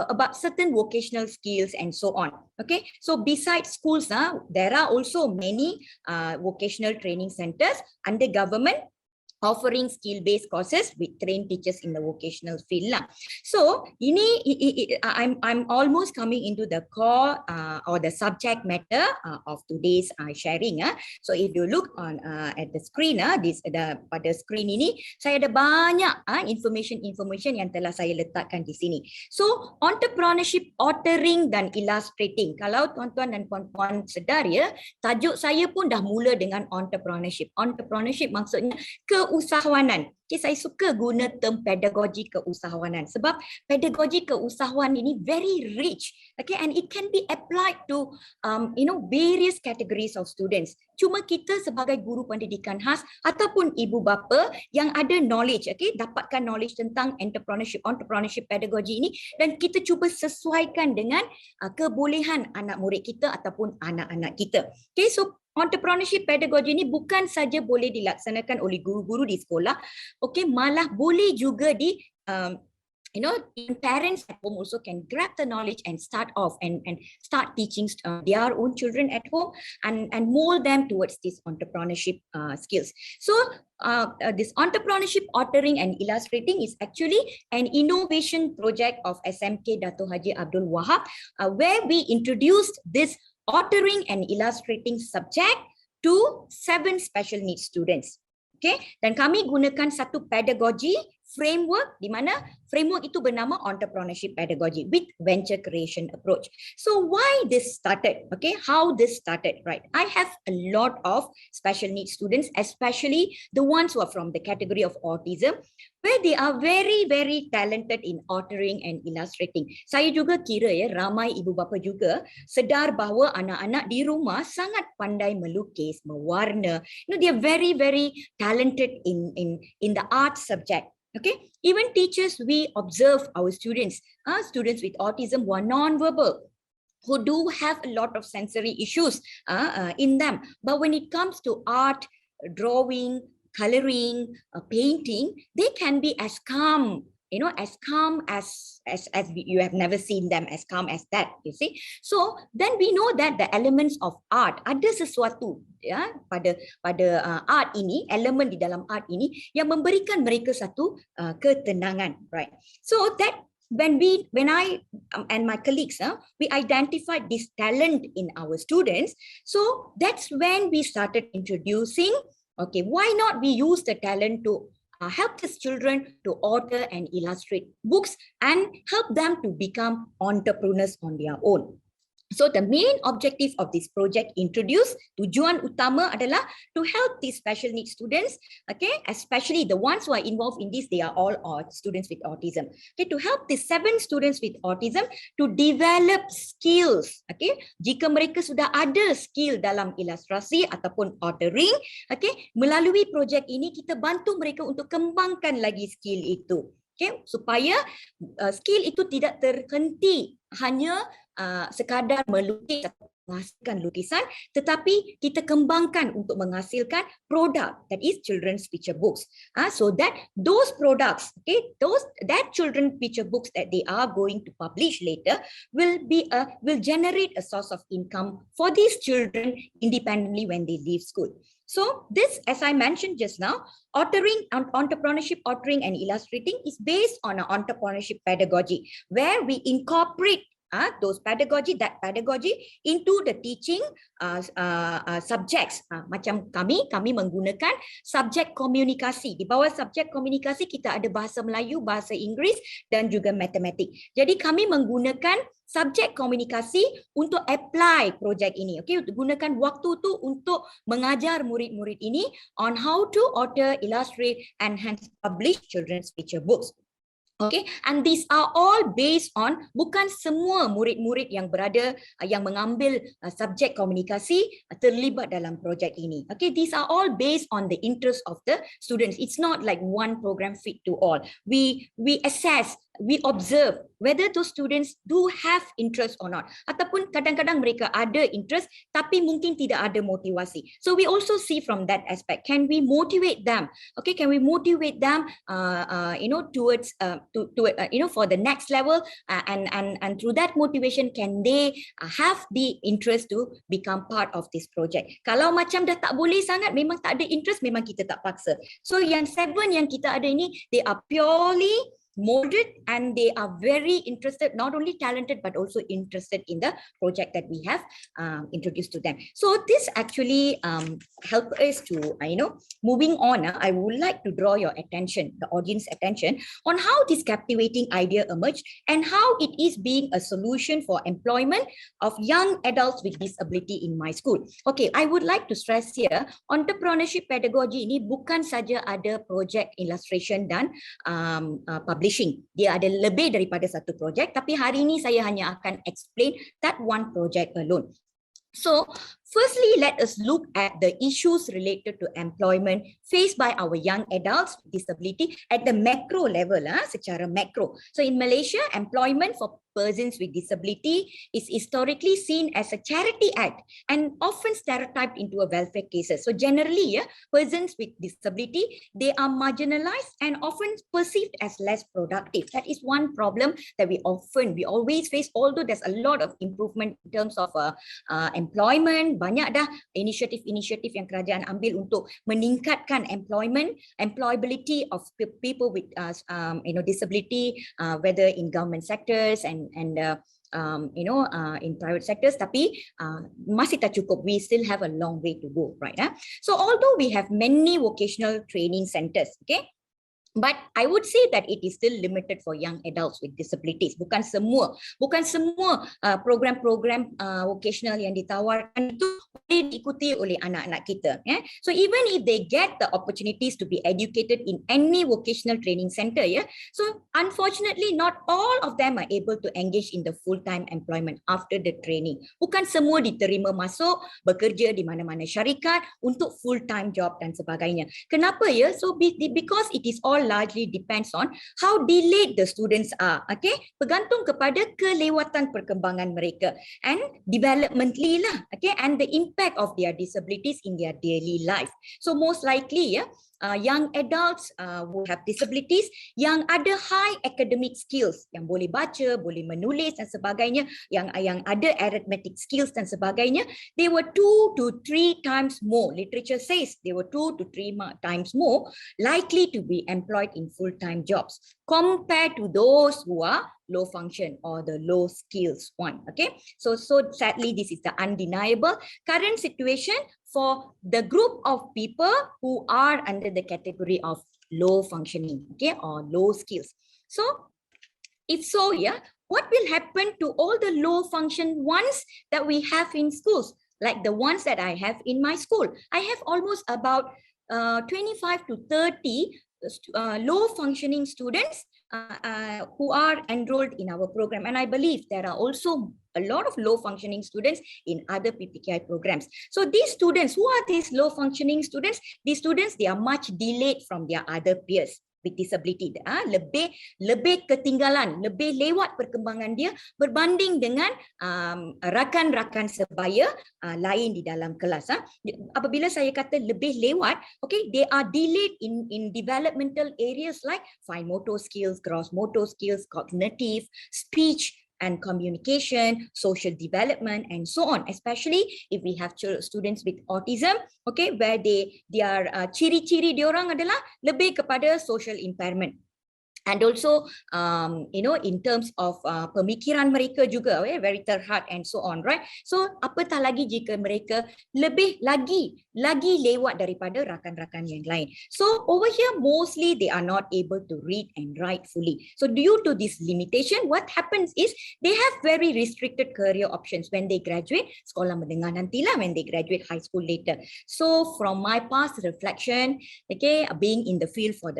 C: about certain vocational skills and so on. Okay, so besides schools, there are also many vocational training centers under government offering skill-based courses with trained teachers in the vocational field lah. So I'm almost coming into the core or the subject matter of today's sharing. So if you look on at the screen, pada screen ini saya ada banyak information yang telah saya letakkan di sini. So entrepreneurship, authoring dan illustrating. Kalau tuan-tuan dan puan-puan sedar ya, tajuk saya pun dah mula dengan entrepreneurship. Entrepreneurship maksudnya keusahawanan. Okay, saya suka guna term pedagogi keusahawanan sebab pedagogi keusahawan ini very rich, okay, and it can be applied to various categories of students. Cuma kita sebagai guru pendidikan khas ataupun ibu bapa yang ada knowledge, okay, dapatkan knowledge tentang entrepreneurship pedagogi ini dan kita cuba sesuaikan dengan kebolehan anak murid kita ataupun anak-anak kita. Okay, so entrepreneurship pedagogi ini bukan saja boleh dilaksanakan oleh guru-guru di sekolah, okay, malah boleh juga di parents at home also can grab the knowledge and start off and start teaching their own children at home and mold them towards this entrepreneurship skills. So this entrepreneurship authoring and illustrating is actually an innovation project of SMK Dato' Haji Abdul Wahab, where we introduced this authoring and illustrating subject to 7 special needs students. Okay, dan kami gunakan satu pedagogi framework di mana framework itu bernama entrepreneurship pedagogy with venture creation approach. So why this started? Okay, how this started, right? I have a lot of special needs students, especially the ones who are from the category of autism, where they are very, very talented in authoring and illustrating. Saya juga kira ya, ramai ibu bapa juga sedar bahawa anak-anak di rumah sangat pandai melukis, mewarna. They are very, very talented in the art subject. Okay, even teachers, we observe our students with autism who are non-verbal, who do have a lot of sensory issues in them. But when it comes to art, drawing, coloring, painting, they can be as calm, as calm as you have never seen them as calm as that, you see. So then we know that the elements of art, ada sesuatu ya pada art ini, elemen di dalam art ini yang memberikan mereka satu ketenangan, right? So that when I and my colleagues, we identified this talent in our students, so that's when we started introducing, okay, why not we use the talent to help these children to author and illustrate books and help them to become entrepreneurs on their own. So the main objective of this project introduced, tujuan utama adalah to help these special needs students, okay, especially the ones who are involved in this, they are all students with autism. Okay, to help these 7 students with autism to develop skills, okay, jika mereka sudah ada skill dalam ilustrasi ataupun ordering, okay, melalui projek ini kita bantu mereka untuk kembangkan lagi skill itu. Okay, supaya skill itu tidak terhenti hanya sekadar melukis atau menghasilkan lukisan, tetapi kita kembangkan untuk menghasilkan produk, that is children's picture books. So that those products, okay, that children picture books that they are going to publish later will generate a source of income for these children independently when they leave school. So this, as I mentioned just now, entrepreneurship, authoring and illustrating is based on an entrepreneurship pedagogy where we incorporate that pedagogy into the teaching subjects. Macam kami menggunakan subjek komunikasi. Di bawah subjek komunikasi kita ada bahasa Melayu, bahasa Inggeris dan juga matematik. Jadi kami menggunakan subjek komunikasi untuk apply projek ini. Okay, gunakan waktu tu untuk mengajar murid-murid ini on how to author, illustrate and hence publish children's picture books. Okay, and these are all based on, bukan semua murid-murid yang berada, yang mengambil subjek komunikasi terlibat dalam projek ini. Okay, these are all based on the interest of the students. It's not like one program fit to all. We assess, we observe whether those students do have interest or not. Ataupun kadang-kadang mereka ada interest tapi mungkin tidak ada motivasi. So we also see from that aspect, can we motivate them? Okay, can we motivate them towards for the next level, and through that motivation can they have the interest to become part of this project. Kalau macam dah tak boleh sangat, memang tak ada interest, memang kita tak paksa. So yang 7 yang kita ada ini, they are purely molded and they are very interested, not only talented but also interested in the project that we have introduced to them. So this actually help us to moving on. I would like to draw your attention, the audience attention, on how this captivating idea emerged and how it is being a solution for employment of young adults with disability in my school. Okay, I would like to stress here, entrepreneurship pedagogy ini bukan saja ada project illustration dan publishing. Dia ada lebih daripada satu projek, tapi hari ini saya hanya akan explain that one project alone. So, firstly, let us look at the issues related to employment faced by our young adults with disability at the macro level, secara macro. So, in Malaysia, employment for persons with disability is historically seen as a charity act and often stereotyped into a welfare cases. So, generally, persons with disability, they are marginalized and often perceived as less productive. That is one problem that we always face, although there's a lot of improvement in terms of employment. Banyak dah inisiatif-inisiatif yang kerajaan ambil untuk meningkatkan employability of people with disability, whether in government sectors and in private sectors, tapi masih tak cukup. We still have a long way to go, right? So although we have many vocational training centers, okay, but I would say that it is still limited for young adults with disabilities. Bukan semua program-program vocational yang ditawarkan itu boleh diikuti oleh anak-anak kita. So even if they get the opportunities to be educated in any vocational training center, so unfortunately not all of them are able to engage in the full-time employment after the training. Bukan semua diterima masuk bekerja di mana-mana syarikat untuk full-time job dan sebagainya. Kenapa ya? So because it is all largely depends on how delayed the students are. Okay, bergantung kepada kelewatan perkembangan mereka and developmentally lah. Okay, and the impact of their disabilities in their daily life. So most likely young adults who have disabilities yang ada high academic skills, yang boleh baca, boleh menulis dan sebagainya, yang ada arithmetic skills dan sebagainya, they were 2 to 3 times more. Literature says they were 2 to 3 times more likely to be employed in full-time jobs compared to those who are low function or the low skills one. Okay, so sadly this is the undeniable current situation for the group of people who are under the category of low functioning, okay, or low skills. So if so, what will happen to all the low function ones that we have in schools, like the ones that I have in my school? I have almost about 25 to 30 low functioning students who are enrolled in our program. And I believe there are also a lot of low functioning students in other PPKI programs. So these students, who are these low functioning students? These students, they are much delayed from their other peers with disability. Lebih ketinggalan, lebih lewat perkembangan dia berbanding dengan rakan-rakan sebaya lain di dalam kelas. Apabila saya kata lebih lewat, okay, they are delayed in developmental areas like fine motor skills, gross motor skills, cognitive, speech and communication, social development, and so on. Especially if we have students with autism, okay, where their ciri-ciri diorang adalah lebih kepada social impairment. And also, in terms of pemikiran mereka juga, very terhad and so on, right? So, apatah lagi jika mereka lebih lagi lewat daripada rakan-rakan yang lain. So, over here, mostly they are not able to read and write fully. So, due to this limitation, what happens is they have very restricted career options when they graduate. Sekolah menengah nantilah when they graduate high school later. So, from my past reflection, okay, being in the field for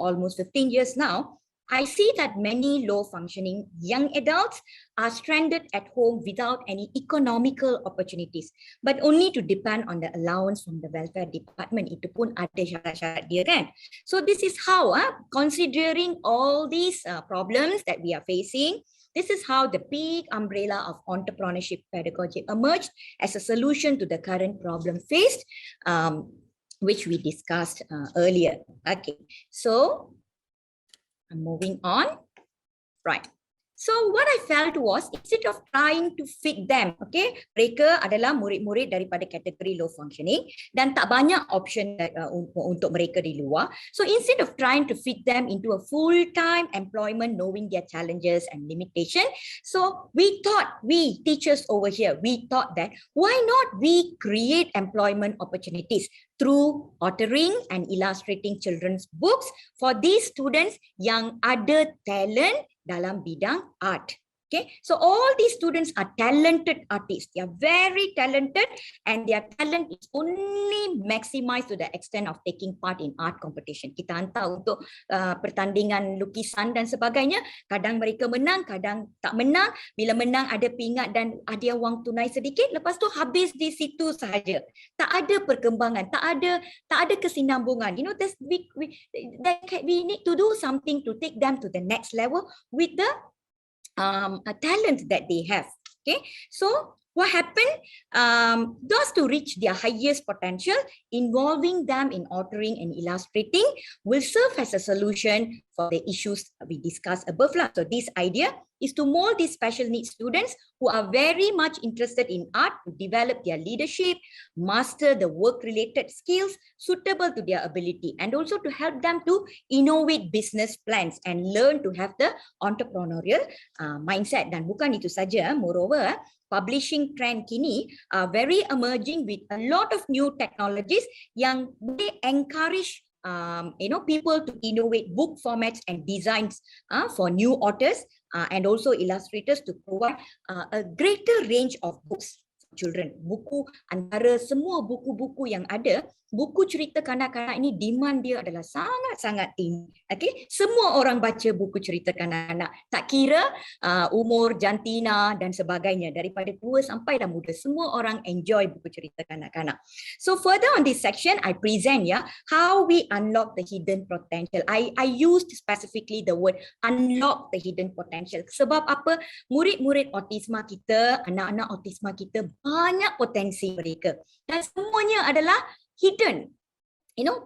C: almost 15 years now, I see that many low functioning young adults are stranded at home without any economical opportunities, but only to depend on the allowance from the welfare department. Itu pun ada syarat-syarat dia kan. So this is how, considering all these problems that we are facing, this is how the big umbrella of entrepreneurship pedagogy emerged as a solution to the current problem faced, which we discussed earlier. Okay, so I'm moving on. Right. So what I felt was, instead of trying to fit them, okay, mereka adalah murid-murid daripada kategori low functioning dan tak banyak option untuk mereka di luar. So instead of trying to fit them into a full-time employment, knowing their challenges and limitations, so we teachers over here, we thought that why not we create employment opportunities through authoring and illustrating children's books for these students yang ada talent dalam bidang art. Okay, so all these students are talented artists. They are very talented, and their talent is only maximized to the extent of taking part in art competition. Kita hantar untuk pertandingan lukisan dan sebagainya. Kadang mereka menang, kadang tak menang. Bila menang ada pingat dan ada wang tunai sedikit. Lepas tu habis di situ sahaja. Tak ada perkembangan, tak ada kesinambungan. You know, we need to do something to take them to the next level with the a talent that they have. Okay, so what happened? Those to reach their highest potential, involving them in authoring and illustrating will serve as a solution for the issues we discussed above. So this idea is to mold these special needs students who are very much interested in art to develop their leadership, master the work-related skills suitable to their ability, and also to help them to innovate business plans and learn to have the entrepreneurial mindset. Dan bukan itu saja, moreover, publishing trend kini are very emerging with a lot of new technologies yang boleh encourage people to innovate book formats and designs for new authors and also illustrators to provide a greater range of books for children. Buku, antara semua buku-buku yang ada, buku cerita kanak-kanak ini demand dia adalah sangat-sangat tinggi. Okay? Semua orang baca buku cerita kanak-kanak. Tak kira umur, jantina dan sebagainya. Daripada tua sampai dah muda, semua orang enjoy buku cerita kanak-kanak. So further on this section, I present how we unlock the hidden potential. I used specifically the word unlock the hidden potential. Sebab apa? Murid-murid autisme kita, anak-anak autisme kita, banyak potensi mereka. Dan semuanya adalah hidden,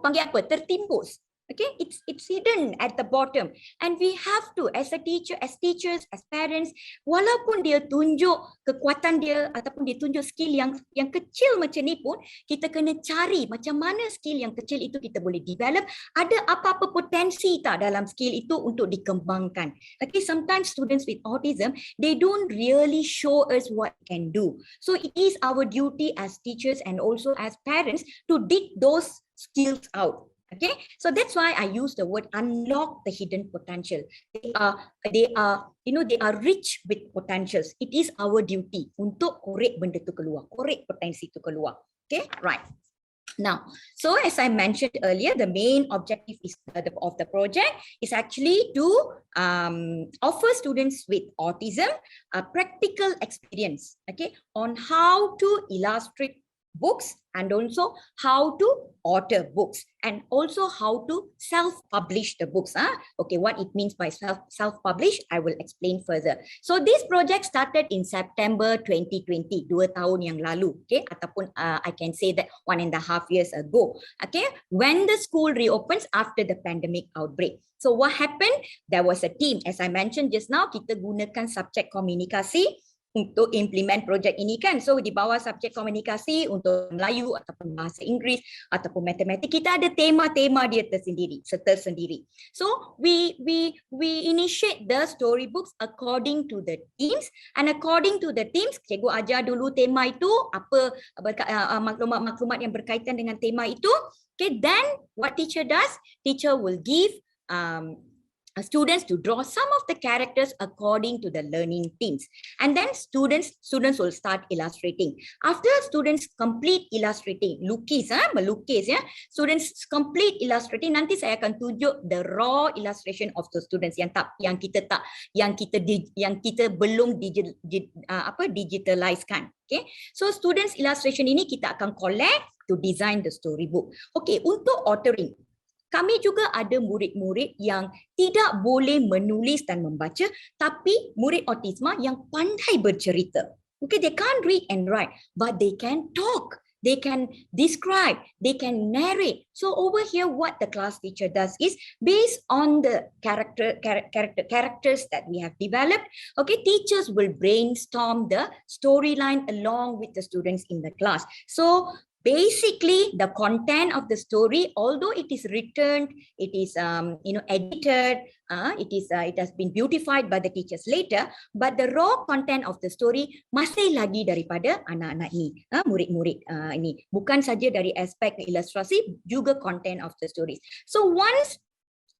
C: panggil apa? Tertimbus. Okay, it's hidden at the bottom, and we have to, as teachers, as parents, walaupun dia tunjuk kekuatan dia ataupun dia tunjuk skill yang kecil macam ni pun, kita kena cari macam mana skill yang kecil itu kita boleh develop. Ada apa-apa potensi tak dalam skill itu untuk dikembangkan. Okay, sometimes students with autism, they don't really show us what we can do. So it is our duty as teachers and also as parents to dig those skills out. Okay, so that's why I use the word unlock the hidden potential. They are rich with potentials. It is our duty untuk korek benda tu keluar, korek potensi tu keluar. Okay, right. Now, so as I mentioned earlier, the main objective of the project is actually to offer students with autism a practical experience, okay, on how to illustrate books and also how to author books and also how to self-publish the books. Okay, what it means by self-publish, I will explain further. So this project started in September 2020, 2 tahun yang lalu, okay, ataupun I can say that 1.5 years ago, okay, when the school reopens after the pandemic outbreak. So what happened? There was a team, as I mentioned just now, kita gunakan subjek komunikasi untuk implement projek ini kan. So di bawah subjek komunikasi untuk Melayu ataupun bahasa Inggeris ataupun matematik, kita ada tema-tema dia tersendiri. So we initiate the storybooks according to the themes, and according to the themes, cikgu ajar dulu tema itu, apa maklumat-maklumat yang berkaitan dengan tema itu. Okay, then what teacher does? Teacher will give students to draw some of the characters according to the learning themes, and then students will start illustrating. After students complete illustrating, melukis ya, students complete illustrating, nanti saya akan tunjuk the raw illustration of the students yang kita belum digitalize kan. Okay, so students illustration ini kita akan collect to design the storybook. Okay, untuk authoring, kami juga ada murid-murid yang tidak boleh menulis dan membaca, tapi murid autisma yang pandai bercerita. Okay, they can't read and write, but they can talk, they can describe, they can narrate. So over here, what the class teacher does is, based on the characters that we have developed, okay, teachers will brainstorm the storyline along with the students in the class. So basically, the content of the story, although it is written, it is edited, it has been beautified by the teachers later, but the raw content of the story masih lagi daripada anak-anak ini, murid-murid ini. Bukan saja dari aspek ilustrasi, juga content of the stories. So once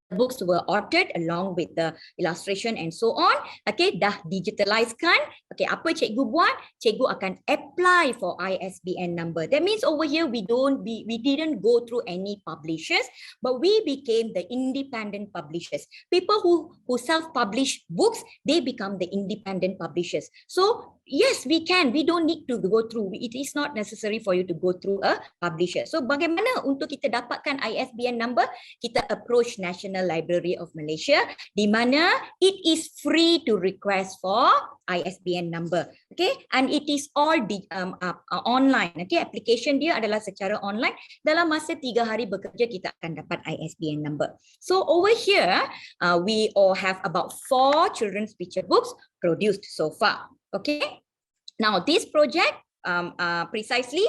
C: books were authored along with the illustration and so on, okay, dah digitalize kan, okay, apa cikgu buat? Cikgu akan apply for ISBN number. That means over here we didn't go through any publishers, but we became the independent publishers. People who self-publish books, they become the independent publishers. So yes, we can. We don't need to go through. It is not necessary for you to go through a publisher. So bagaimana untuk kita dapatkan ISBN number? Kita approach National Library of Malaysia, di mana it is free to request for ISBN number. Okay, and it is all online. Okay, application dia adalah secara online. Dalam masa 3 hari bekerja kita akan dapat ISBN number. So over here, we all have about 4 children's picture books produced so far. Okay, now this project precisely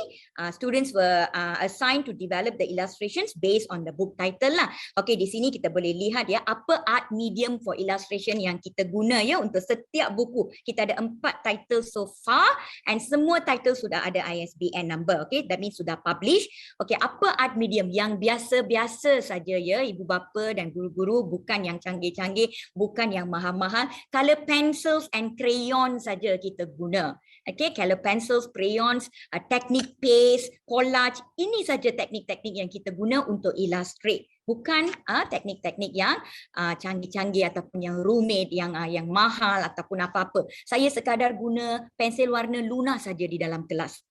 C: students were assigned to develop the illustrations based on the book title lah. Okay, di sini kita boleh lihat ya apa art medium for illustration yang kita guna ya untuk setiap buku. Kita ada 4 title so far, and semua title sudah ada ISBN number. Okay, that means sudah publish. Okay, apa art medium yang biasa-biasa saja ya ibu bapa dan guru-guru, bukan yang canggih-canggih, bukan yang mahal-mahal. Color pencils and crayon saja kita guna. Okay, color pencils, crayons, teknik paste, collage, ini saja teknik-teknik yang kita guna untuk illustrate. Bukan teknik-teknik yang canggih-canggih ataupun yang rumit, yang mahal ataupun apa-apa. Saya sekadar guna pensel warna lunar saja di dalam kelas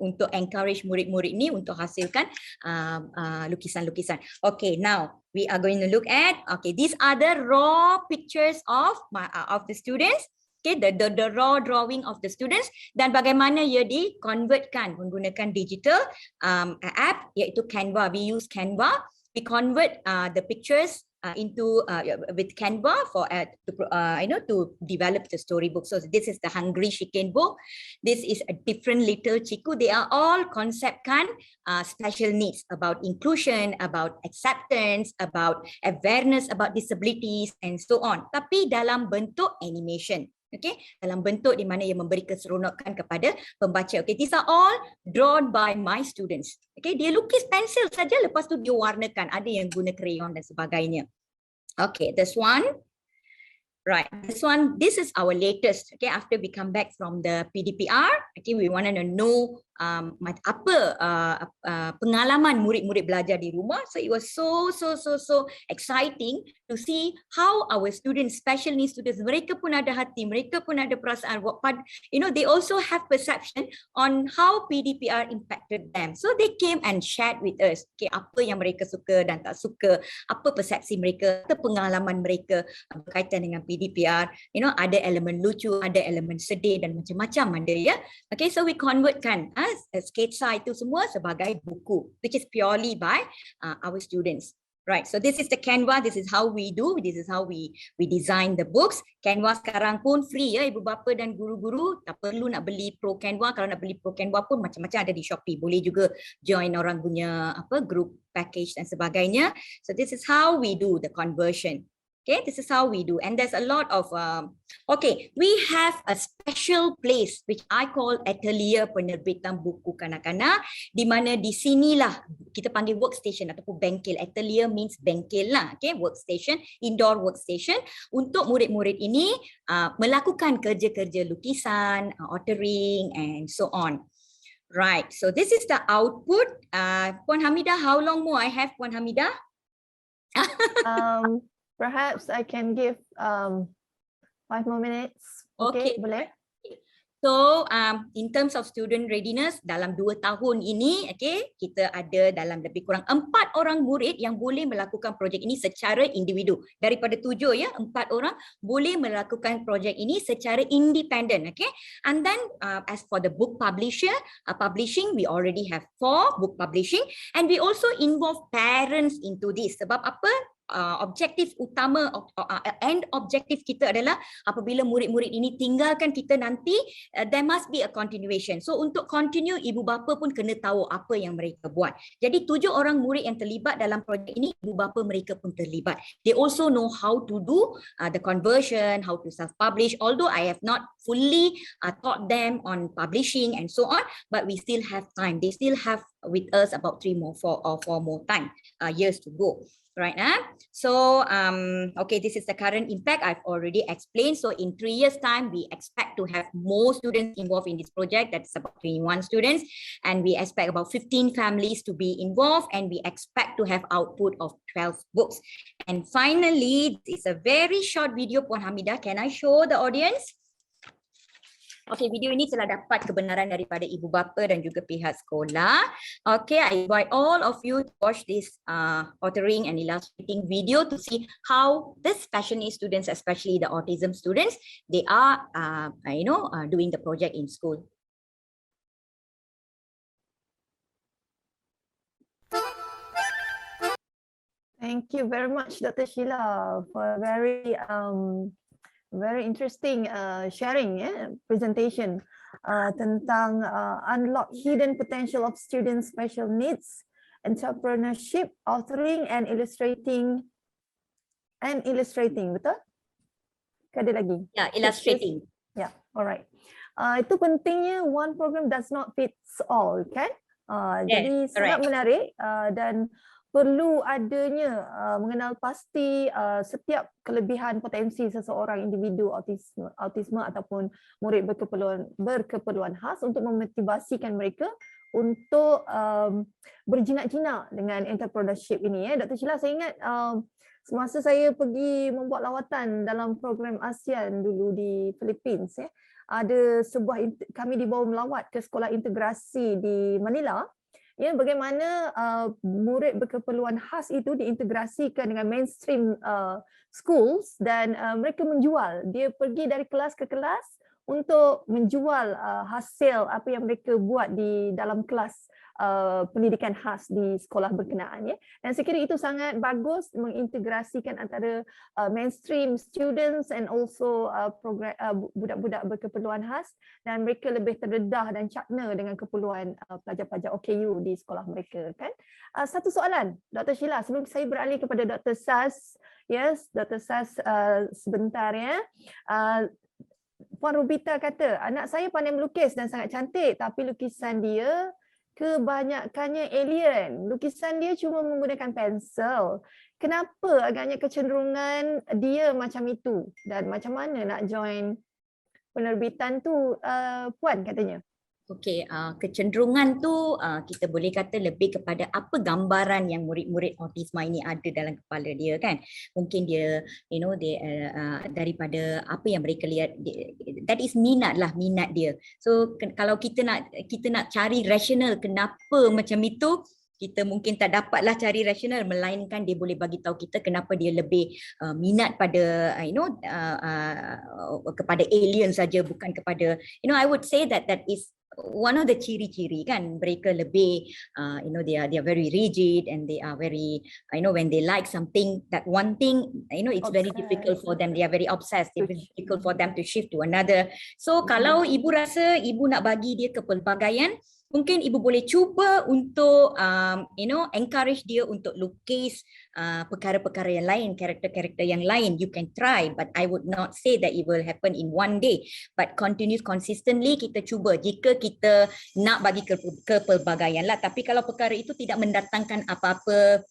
C: untuk encourage murid-murid ni untuk hasilkan lukisan-lukisan. Okay, now we are going to look at, okay, these are the raw pictures of the students. Okay, the raw drawing of the students, dan bagaimana ia di-convertkan menggunakan digital app iaitu Canva. We use Canva. We convert the pictures with Canva for to develop the storybook. So this is the Hungry Chicken book. This is a different little Chiku. They are all concept kan special needs, about inclusion, about acceptance, about awareness about disabilities and so on. Tapi dalam bentuk animation. Okay, dalam bentuk di mana ia memberi keseronokan kepada pembaca. Okay, these are all drawn by my students. Okay, dia lukis pensel saja, lepas tu dia warnakan. Ada yang guna crayon dan sebagainya. Okay, this one. Right, this is our latest. Okay, after we come back from the PDPR, okay, we want to know apa pengalaman murid-murid belajar di rumah. So it was so exciting to see how our students, special needs students, mereka pun ada hati, mereka pun ada perasaan. They also have perception on how PDPR impacted them. So they came and shared with us, okay, apa yang mereka suka dan tak suka, apa persepsi mereka, apa pengalaman mereka berkaitan dengan PDPR. Ada elemen lucu, ada elemen sedih dan macam-macam ada ya. Okay, so we convertkan sketsa itu semua sebagai buku, which is purely by our students. Right, so this is the Canva. This is how we do. This is how we design the books. Canva sekarang pun free ya, ibu bapa dan guru-guru. Tak perlu nak beli Pro Canva. Kalau nak beli Pro Canva pun macam-macam ada di Shopee. Boleh juga join orang punya group package dan sebagainya. So this is how we do the conversion. Okay, this is how we do, and there's a lot of we have a special place which I call atelier penerbitan buku kanak-kanak, di mana di sinilah kita panggil workstation ataupun bengkel. Atelier means bengkel lah, okay, workstation, indoor workstation untuk murid-murid ini melakukan kerja-kerja lukisan, authoring and so on. Right, so this is the output. Puan Hamidah, how long more I have, Puan Hamidah?
B: Perhaps I can give 5 more minutes. Okay, boleh?
C: So in terms of student readiness, dalam 2 tahun ini, okay, kita ada dalam lebih kurang 4 orang murid yang boleh melakukan projek ini secara individu. Daripada 7 ya, 4 orang boleh melakukan projek ini secara independent. Okay, and then as for the book publishing, we already have 4 book publishing, and we also involve parents into this. Sebab apa? Objektif utama and objektif kita adalah apabila murid-murid ini tinggalkan kita nanti, there must be a continuation. So untuk continue, ibu bapa pun kena tahu apa yang mereka buat. Jadi 7 orang murid yang terlibat dalam projek ini, ibu bapa mereka pun terlibat. They also know how to do the conversion, how to self-publish, although I have not fully taught them on publishing and so on, but we still have time. They still have with us about 4 more years to go. Right, so okay, this is the current impact I've already explained. So in 3 years time, we expect to have more students involved in this project. That's about 21 students, and we expect about 15 families to be involved, and we expect to have output of 12 books. And finally, it's a very short video, Puan Hamidah. Can I show the audience? Okay, video ini telah dapat kebenaran daripada ibu bapa dan juga pihak sekolah. Okay, I invite all of you to watch this authoring and illustrating video to see how the special needs students, especially the autism students, they are doing the project in school.
B: Thank you very much, Dr. Sheila, for a very interesting sharing presentation tentang unlock hidden potential of students special needs, entrepreneurship, authoring and illustrating, betul? Ada lagi?
C: Yeah, illustrating.
B: Yeah, alright. Itu pentingnya one program does not fit all, kan? Jadi sangat menarik dan perlu adanya mengenal pasti setiap kelebihan potensi seseorang individu autisme ataupun murid berkeperluan khas untuk memotivasikan mereka untuk berjinak-jinak dengan entrepreneurship ini. Dr. Sheila, saya ingat semasa saya pergi membuat lawatan dalam program ASEAN dulu di Philippines, ada kami dibawa melawat ke sekolah integrasi di Manila. Bagaimana murid berkeperluan khas itu diintegrasikan dengan mainstream schools dan mereka menjual. Dia pergi dari kelas ke kelas untuk menjual hasil apa yang mereka buat di dalam kelas pendidikan khas di sekolah berkenaan ya. Dan saya kira itu sangat bagus mengintegrasikan antara mainstream students and also budak-budak berkeperluan khas, dan mereka lebih terdedah dan cakna dengan keperluan pelajar-pelajar OKU di sekolah mereka kan. Satu soalan Dr. Sheila sebelum saya beralih kepada Dr. Saz. Yes, Dr. Saz sebentar ya. Puan Rubita kata, anak saya pandai melukis dan sangat cantik, tapi lukisan dia kebanyakannya alien. Lukisan dia cuma menggunakan pensel. Kenapa agaknya kecenderungan dia macam itu? Dan macam mana nak join penerbitan tu, Puan katanya?
C: Okey, kecenderungan tu kita boleh kata lebih kepada apa gambaran yang murid-murid autisma ini ada dalam kepala dia kan. Mungkin dia daripada apa yang mereka lihat, that is minat dia. So kalau kita nak cari rasional kenapa macam itu, kita mungkin tak dapatlah cari rasional, melainkan dia boleh bagi tahu kita kenapa dia lebih minat pada kepada alien saja, bukan kepada I would say that is one of the ciri-ciri kan, mereka lebih they are very rigid, and they are very when they like something, that one thing it's very difficult for them, they are very obsessed, it's very difficult for them to shift to another. So kalau ibu rasa ibu nak bagi dia kepelbagaian, mungkin ibu boleh cuba untuk encourage dia untuk lukis perkara-perkara yang lain, karakter-karakter yang lain. You can try, but I would not say that it will happen in one day, but consistently kita cuba jika kita nak bagi kepelbagaian lah. Tapi kalau perkara itu tidak mendatangkan apa-apa,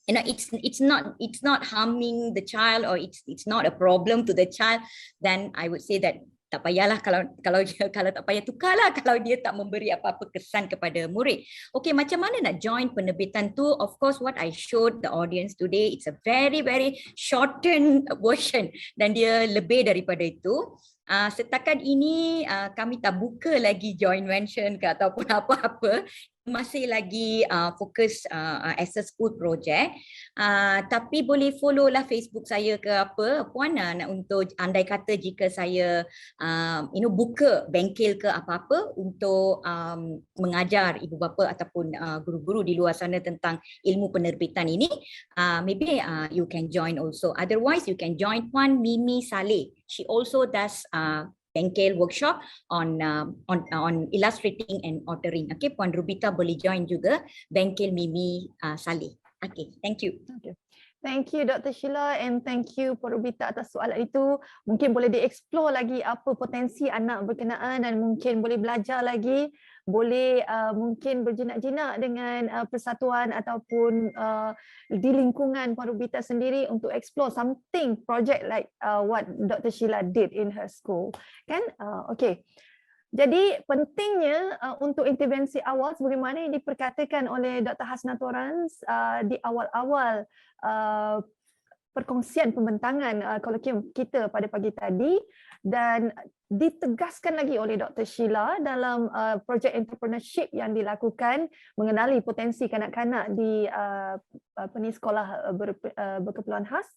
C: it's not harming the child, or it's not a problem to the child, then I would say that tak payahlah, kalau tak payah tukarlah kalau dia tak memberi apa-apa kesan kepada murid. Okey, macam mana nak join penerbitan tu? Of course, what I showed the audience today, it's a very very shortened version, dan dia lebih daripada itu. Setakat ini kami tak buka lagi joint venture ke ataupun apa-apa, masih lagi fokus as a school project, tapi boleh follow lah Facebook saya ke apa Puan, untuk andai kata jika saya buka bengkel ke apa-apa untuk mengajar ibu bapa ataupun guru-guru di luar sana tentang ilmu penerbitan ini, maybe you can join also. Otherwise you can join Puan Mimi Saleh, she also does bengkel workshop on illustrating and authoring. Okay, Puan Rubita boleh join juga bengkel Mimi Saleh. Okay, thank you.
B: Okay. Thank you Dr. Sheila, and thank you Puan Rubita atas soalan itu. Mungkin boleh dieksplor lagi apa potensi anak berkenaan, dan mungkin boleh belajar lagi, boleh mungkin berjinak-jinak dengan persatuan ataupun di lingkungan Puan Rubita sendiri untuk explore something project like what Dr. Sheila did in her school. Kan? Okay. Jadi pentingnya untuk intervensi awal sebagaimana yang diperkatakan oleh Dr. Hasna Torrance di awal-awal perkongsian pembentangan kolokium kita pada pagi tadi, dan ditegaskan lagi oleh Dr. Sheila dalam projek entrepreneurship yang dilakukan mengenali potensi kanak-kanak di sekolah berkeperluan khas.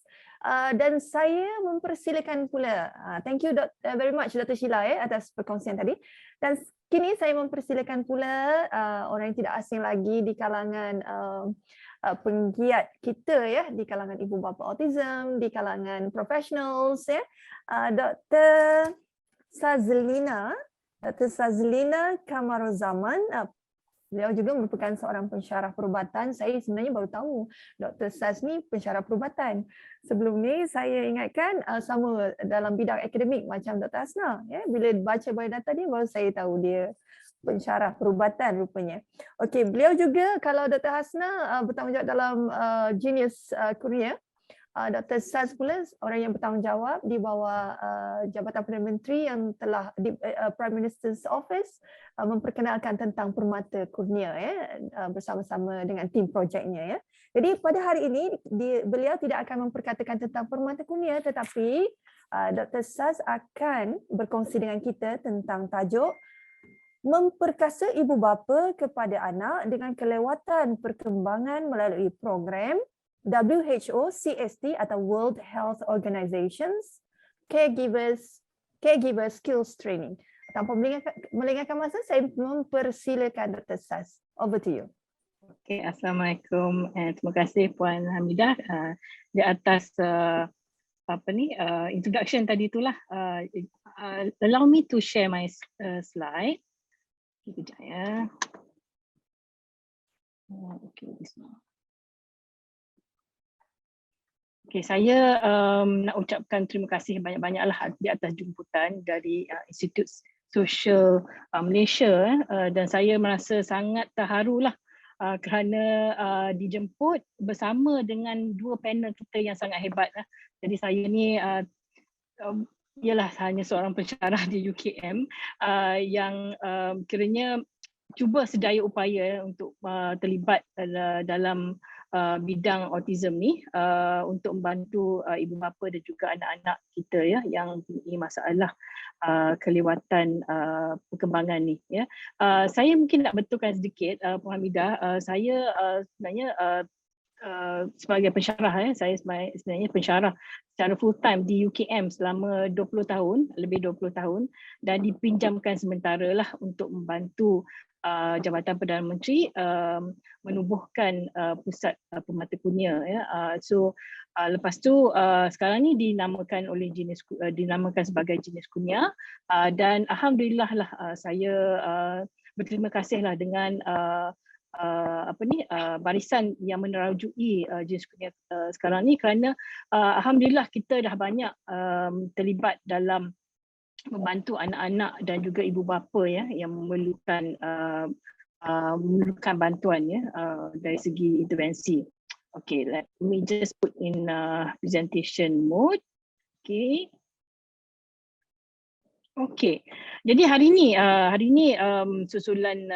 B: Dan saya mempersilakan pula, thank you very much Dr. Sheila atas perkongsian tadi, dan kini saya mempersilakan pula orang yang tidak asing lagi di kalangan penggiat kita di kalangan ibu bapa autism, di kalangan professionals Dr. Sazlina Kamaruzaman. Beliau juga merupakan seorang pensyarah perubatan. Saya sebenarnya baru tahu Dr. Saz ni pensyarah perubatan. Sebelum ni saya ingatkan sama dalam bidang akademik macam Dr. Hasna. Bila baca biodata dia baru saya tahu dia pensyarah perubatan rupanya. Okey, beliau juga kalau Dr. Hasna bertanggungjawab dalam Genius Kurnia, Dr. Saz pula orang yang bertanggungjawab di bawah Jabatan Perdana Menteri yang telah di Prime Minister's Office memperkenalkan tentang permata kurnia bersama-sama dengan tim projeknya. Jadi pada hari ini beliau tidak akan memperkatakan tentang permata kurnia, tetapi Dr. Saz akan berkongsi dengan kita tentang tajuk memperkasa ibu bapa kepada anak dengan kelewatan perkembangan melalui program WHO CST atau World Health Organization's Caregiver Skills Training. Tanpa melengahkan masa, saya mempersilakan Dr. Saz. Over to you.
D: Okay, Assalamualaikum. Terima kasih Puan Hamidah di atas introduction tadi itulah. Allow me to share my slide. Sekejap ya. Okay, this one. Okay, saya nak ucapkan terima kasih banyak-banyaklah di atas jemputan dari Institut Sosial Malaysia dan saya merasa sangat terharulah kerana dijemput bersama dengan dua panel kita yang sangat hebat lah. Jadi saya ni ialah hanya seorang pensyarah di UKM yang kiranya cuba sedaya upaya untuk terlibat dalam bidang autism ni untuk membantu ibu bapa dan juga anak-anak kita ya yang mempunyai masalah kelewatan perkembangan ni ya. Saya mungkin nak betulkan sedikit Puan Hamidah, saya sebenarnya sebagai pensyarah saya sebenarnya pensyarah secara full time di UKM selama 20 tahun, lebih 20 tahun dan dipinjamkan sementara lah untuk membantu Jabatan Perdana Menteri menubuhkan pusat pemata kunia ya. Lepas tu sekarang ni dinamakan sebagai jenis kunia dan alhamdulillah lah saya berterima kasih lah dengan barisan yang menerajui jenis kunia sekarang ni kerana alhamdulillah kita dah banyak terlibat dalam membantu anak-anak dan juga ibu bapa ya yang memerlukan bantuan ya dari segi intervensi. Okay, let me just put in presentation mode. Okay. Okay. Jadi hari ni susulan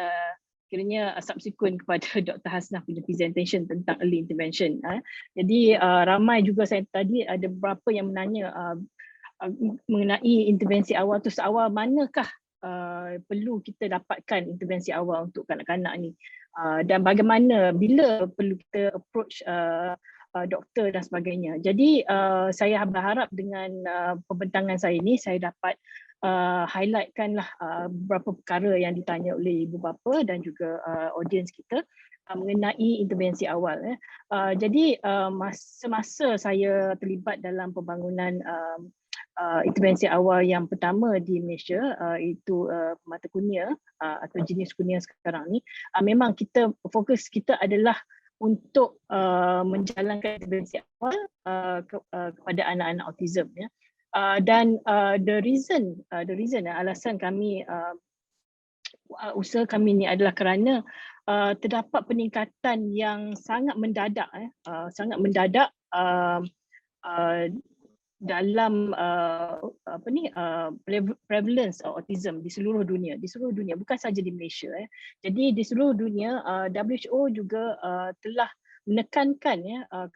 D: kiranya subsequent kepada Dr. Hasnah punya presentation tentang early intervention. Jadi ramai juga saya tadi ada beberapa yang menanya mengenai intervensi awal tu seawal manakah perlu kita dapatkan intervensi awal untuk kanak-kanak ni dan bagaimana bila perlu kita approach doktor dan sebagainya. Jadi saya berharap dengan pembentangan saya ni saya dapat highlightkanlah beberapa perkara yang ditanya oleh ibu bapa dan juga audience kita mengenai intervensi awal. Jadi semasa saya terlibat dalam pembangunan intervensi awal yang pertama di Malaysia iaitu pemata kunia atau jenis kunia sekarang ni, memang fokus kita adalah untuk menjalankan intervensi awal kepada anak-anak autism ya. Dan the reason alasan kami usaha kami ni adalah kerana terdapat peningkatan yang sangat mendadak dalam prevalence autism di seluruh dunia, bukan saja di Malaysia. Jadi di seluruh dunia WHO juga telah menekankan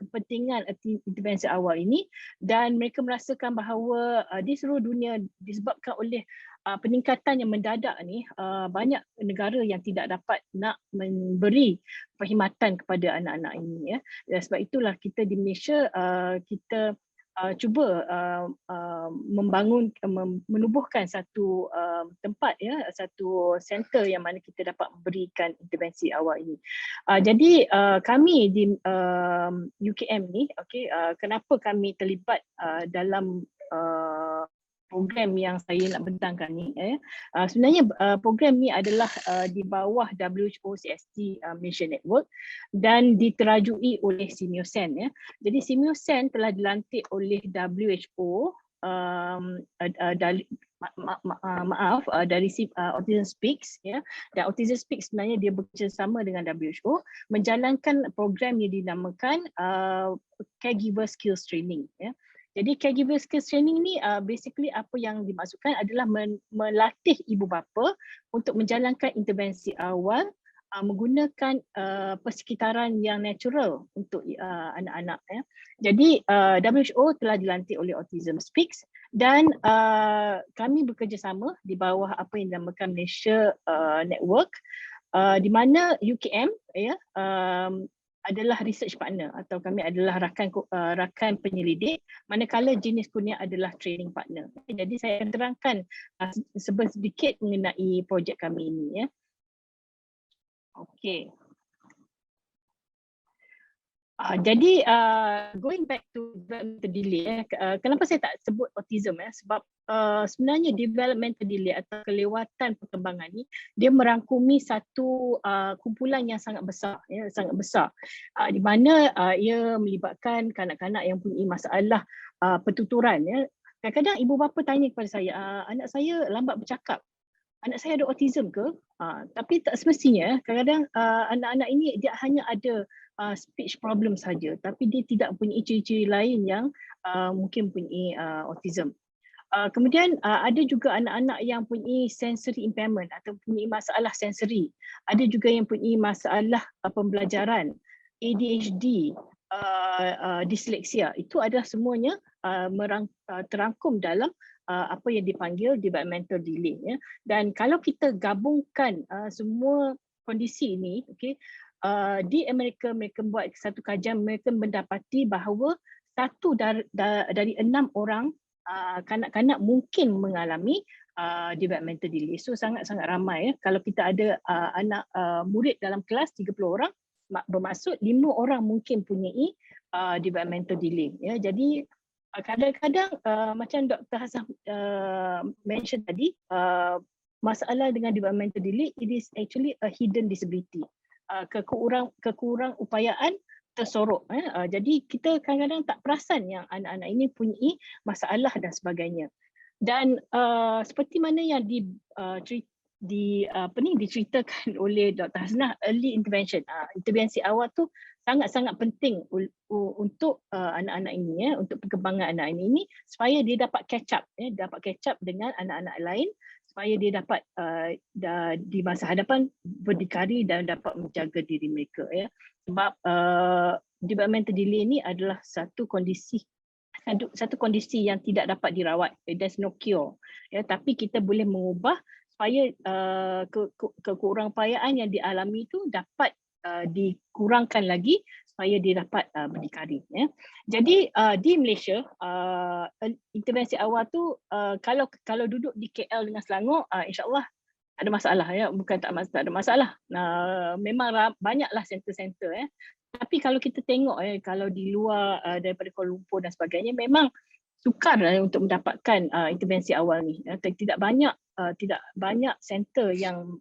D: kepentingan intervensi awal ini dan mereka merasakan bahawa di seluruh dunia disebabkan oleh peningkatan yang mendadak ni banyak negara yang tidak dapat nak memberi perkhidmatan kepada anak-anak ini ya. Dan sebab itulah kita di Malaysia kita cuba menubuhkan satu tempat ya, satu center yang mana kita dapat memberikan intervensi awal ini. Jadi kami di UKM ni kenapa kami terlibat dalam program yang saya nak bentangkan ni sebenarnya program ni adalah di bawah WHO CST Malaysia Network dan diterajui oleh Simiosen ya. Jadi Simiosen telah dilantik oleh WHO dari Autism Speaks ya. Dan Autism Speaks sebenarnya dia bekerjasama dengan WHO menjalankan program yang dinamakan Caregiver Skills Training ya. Jadi caregiver skills training ni basically apa yang dimaksudkan adalah melatih ibu bapa untuk menjalankan intervensi awal menggunakan persekitaran yang natural untuk anak-anak ya. Jadi WHO telah dilantik oleh Autism Speaks dan kami bekerjasama di bawah apa yang dinamakan Malaysia Network di mana UKM ya adalah research partner atau kami adalah rakan penyelidik manakala jenis kunia adalah training partner. Jadi saya akan terangkan sedikit mengenai projek kami ini ya. Okay. Jadi going back to developmental delay, kenapa saya tak sebut autism sebab sebenarnya developmental delay atau kelewatan perkembangan ni dia merangkumi satu kumpulan yang sangat besar, di mana ia melibatkan kanak-kanak yang punya masalah pertuturan. Kadang-kadang ibu bapa tanya kepada saya, anak saya lambat bercakap, anak saya ada autism ke? Tapi tak semestinya. Kadang-kadang anak-anak ini dia hanya ada speech problem saja, tapi dia tidak punya ciri-ciri lain yang mungkin punya autism. Kemudian ada juga anak-anak yang punya sensory impairment atau punya masalah sensori. Ada juga yang punya masalah pembelajaran, ADHD, disleksia. Itu adalah semuanya terangkum dalam apa yang dipanggil developmental delay. Dan kalau kita gabungkan semua kondisi ini, di Amerika mereka buat satu kajian, mereka mendapati bahawa 1 dari 6 orang kanak-kanak mungkin mengalami developmental delay. So sangat-sangat ramai. Kalau kita ada anak murid dalam kelas 30 orang, bermaksud 5 orang mungkin punyai developmental delay. Jadi kadang-kadang macam Dr. Hassan mention tadi, masalah dengan developmental delay, it is actually a hidden disability. Kekurang upayaan tersorok. Jadi kita kadang-kadang tak perasan yang anak-anak ini punya masalah dan sebagainya. Dan seperti mana yang diceritakan oleh Dr. Hasnah, early intervention, intervensi awal tu sangat-sangat penting untuk anak-anak ini, untuk perkembangan anak ini supaya dia dapat catch up dengan anak-anak lain, supaya dia dapat di masa hadapan berdikari dan dapat menjaga diri mereka. Sebab developmental delay ini adalah satu kondisi yang tidak dapat dirawat. There's no cure. Tapi kita boleh mengubah supaya kekurangupayaan yang dialami itu dapat dikurangkan lagi supaya dia dapat berdikari. Jadi di Malaysia, intervensi awal tu kalau duduk di KL dengan Selangor, insyaAllah ada masalah. Bukan tak ada masalah. Memang banyaklah center-center. Tapi kalau kita tengok kalau di luar daripada Kuala Lumpur dan sebagainya, memang sukar untuk mendapatkan intervensi awal ni. Tidak banyak center yang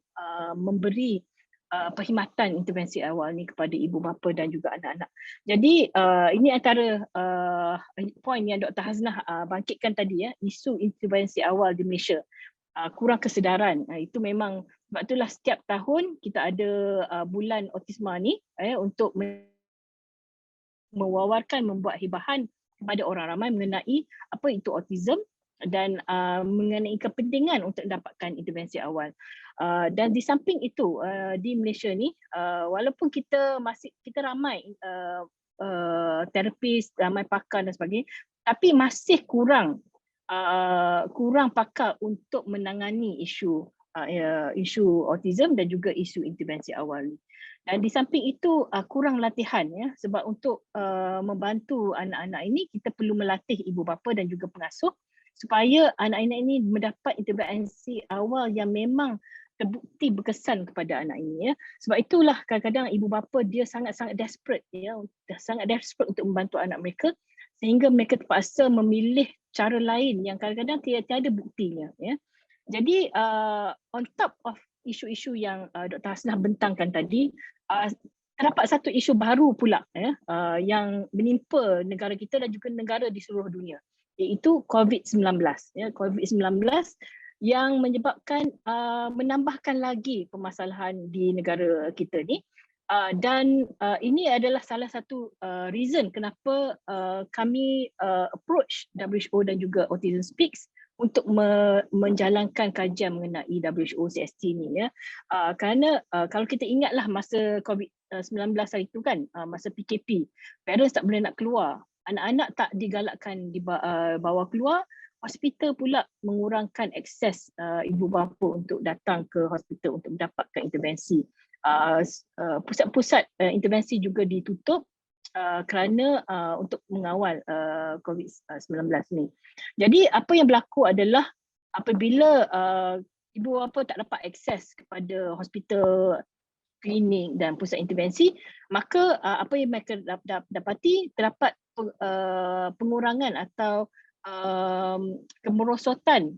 D: memberi perkhidmatan intervensi awal ni kepada ibu bapa dan juga anak-anak. Jadi ini antara poin yang Dr. Hasnah bangkitkan tadi, isu intervensi awal di Malaysia. Kurang kesedaran. Itu memang sebab itulah setiap tahun kita ada bulan autisme ni untuk mewawarkan, membuat hibahan kepada orang ramai mengenai apa itu autism dan mengenai kepentingan untuk mendapatkan intervensi awal. Dan di samping itu di Malaysia ni walaupun kita ramai terapis, ramai pakar dan sebagainya, tapi masih kurang pakar untuk menangani isu autism dan juga isu intervensi awal ni. Dan di samping itu kurang latihan, sebab untuk membantu anak-anak ini kita perlu melatih ibu bapa dan juga pengasuh supaya anak-anak ini mendapat intervensi awal yang memang terbukti berkesan kepada anak ini. Sebab itulah kadang-kadang ibu bapa dia sangat-sangat desperate, sangat desperate untuk membantu anak mereka, sehingga mereka terpaksa memilih cara lain yang kadang-kadang tiada buktinya. Jadi on top of isu-isu yang Dr. Hasnah bentangkan tadi, terdapat satu isu baru pula yang menimpa negara kita dan juga negara di seluruh dunia, iaitu COVID-19. COVID-19 yang menyebabkan menambahkan lagi permasalahan di negara kita ni. Dan ini adalah salah satu reason kenapa kami approach WHO dan juga Autism Speaks untuk menjalankan kajian mengenai WHO CST ni. Kerana kalau kita ingatlah masa COVID-19 hari itu kan, masa PKP, parents tak boleh nak keluar, anak-anak tak digalakkan bawa keluar, hospital pula mengurangkan akses ibu bapa untuk datang ke hospital untuk mendapatkan intervensi. Pusat-pusat intervensi juga ditutup kerana untuk mengawal COVID-19 ni. Jadi apa yang berlaku adalah apabila ibu bapa tak dapat akses kepada hospital klinik dan pusat intervensi, maka apa yang mereka dapati terdapat pengurangan atau kemerosotan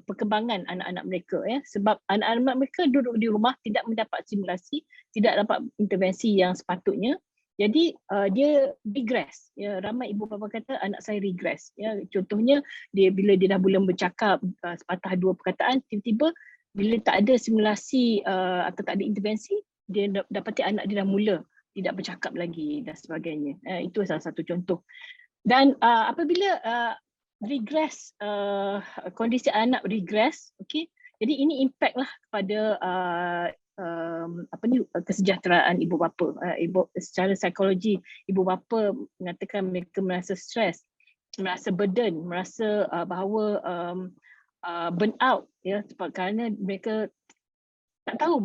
D: perkembangan anak-anak mereka, sebab anak-anak mereka duduk di rumah, tidak mendapat stimulasi, tidak dapat intervensi yang sepatutnya. Jadi dia regress, ramai ibu bapa kata anak saya regress, contohnya bila dia dah mula bercakap sepatah dua perkataan, tiba-tiba bila tak ada simulasi atau tak ada intervensi, dia dapati anak dia dah mula tidak bercakap lagi dan sebagainya. Itu salah satu contoh. Dan apabila regress, kondisi anak regress, okey, jadi ini impact lah kepada kesejahteraan ibu bapa. Secara psikologi, ibu bapa mengatakan mereka merasa stres, merasa burden, merasa bahawa burn out, sebab kerana mereka tak tahu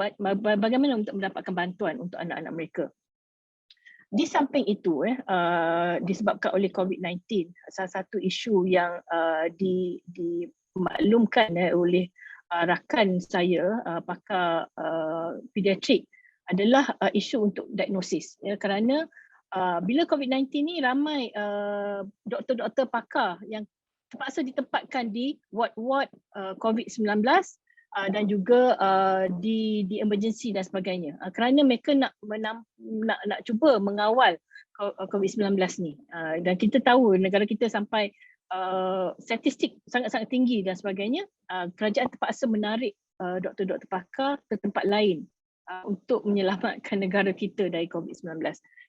D: bagaimana untuk mendapatkan bantuan untuk anak-anak mereka. Di samping itu, disebabkan oleh COVID-19, salah satu isu yang dimaklumkan oleh rakan saya, pakar pediatrik, adalah isu untuk diagnosis. Kerana bila COVID-19 ni ramai doktor-doktor pakar yang terpaksa ditempatkan di ward-ward COVID-19 dan juga di emergency dan sebagainya, kerana mereka nak cuba mengawal COVID-19 ni. Dan kita tahu negara kita sampai statistik sangat-sangat tinggi dan sebagainya, kerajaan terpaksa menarik doktor-doktor pakar ke tempat lain untuk menyelamatkan negara kita dari COVID-19.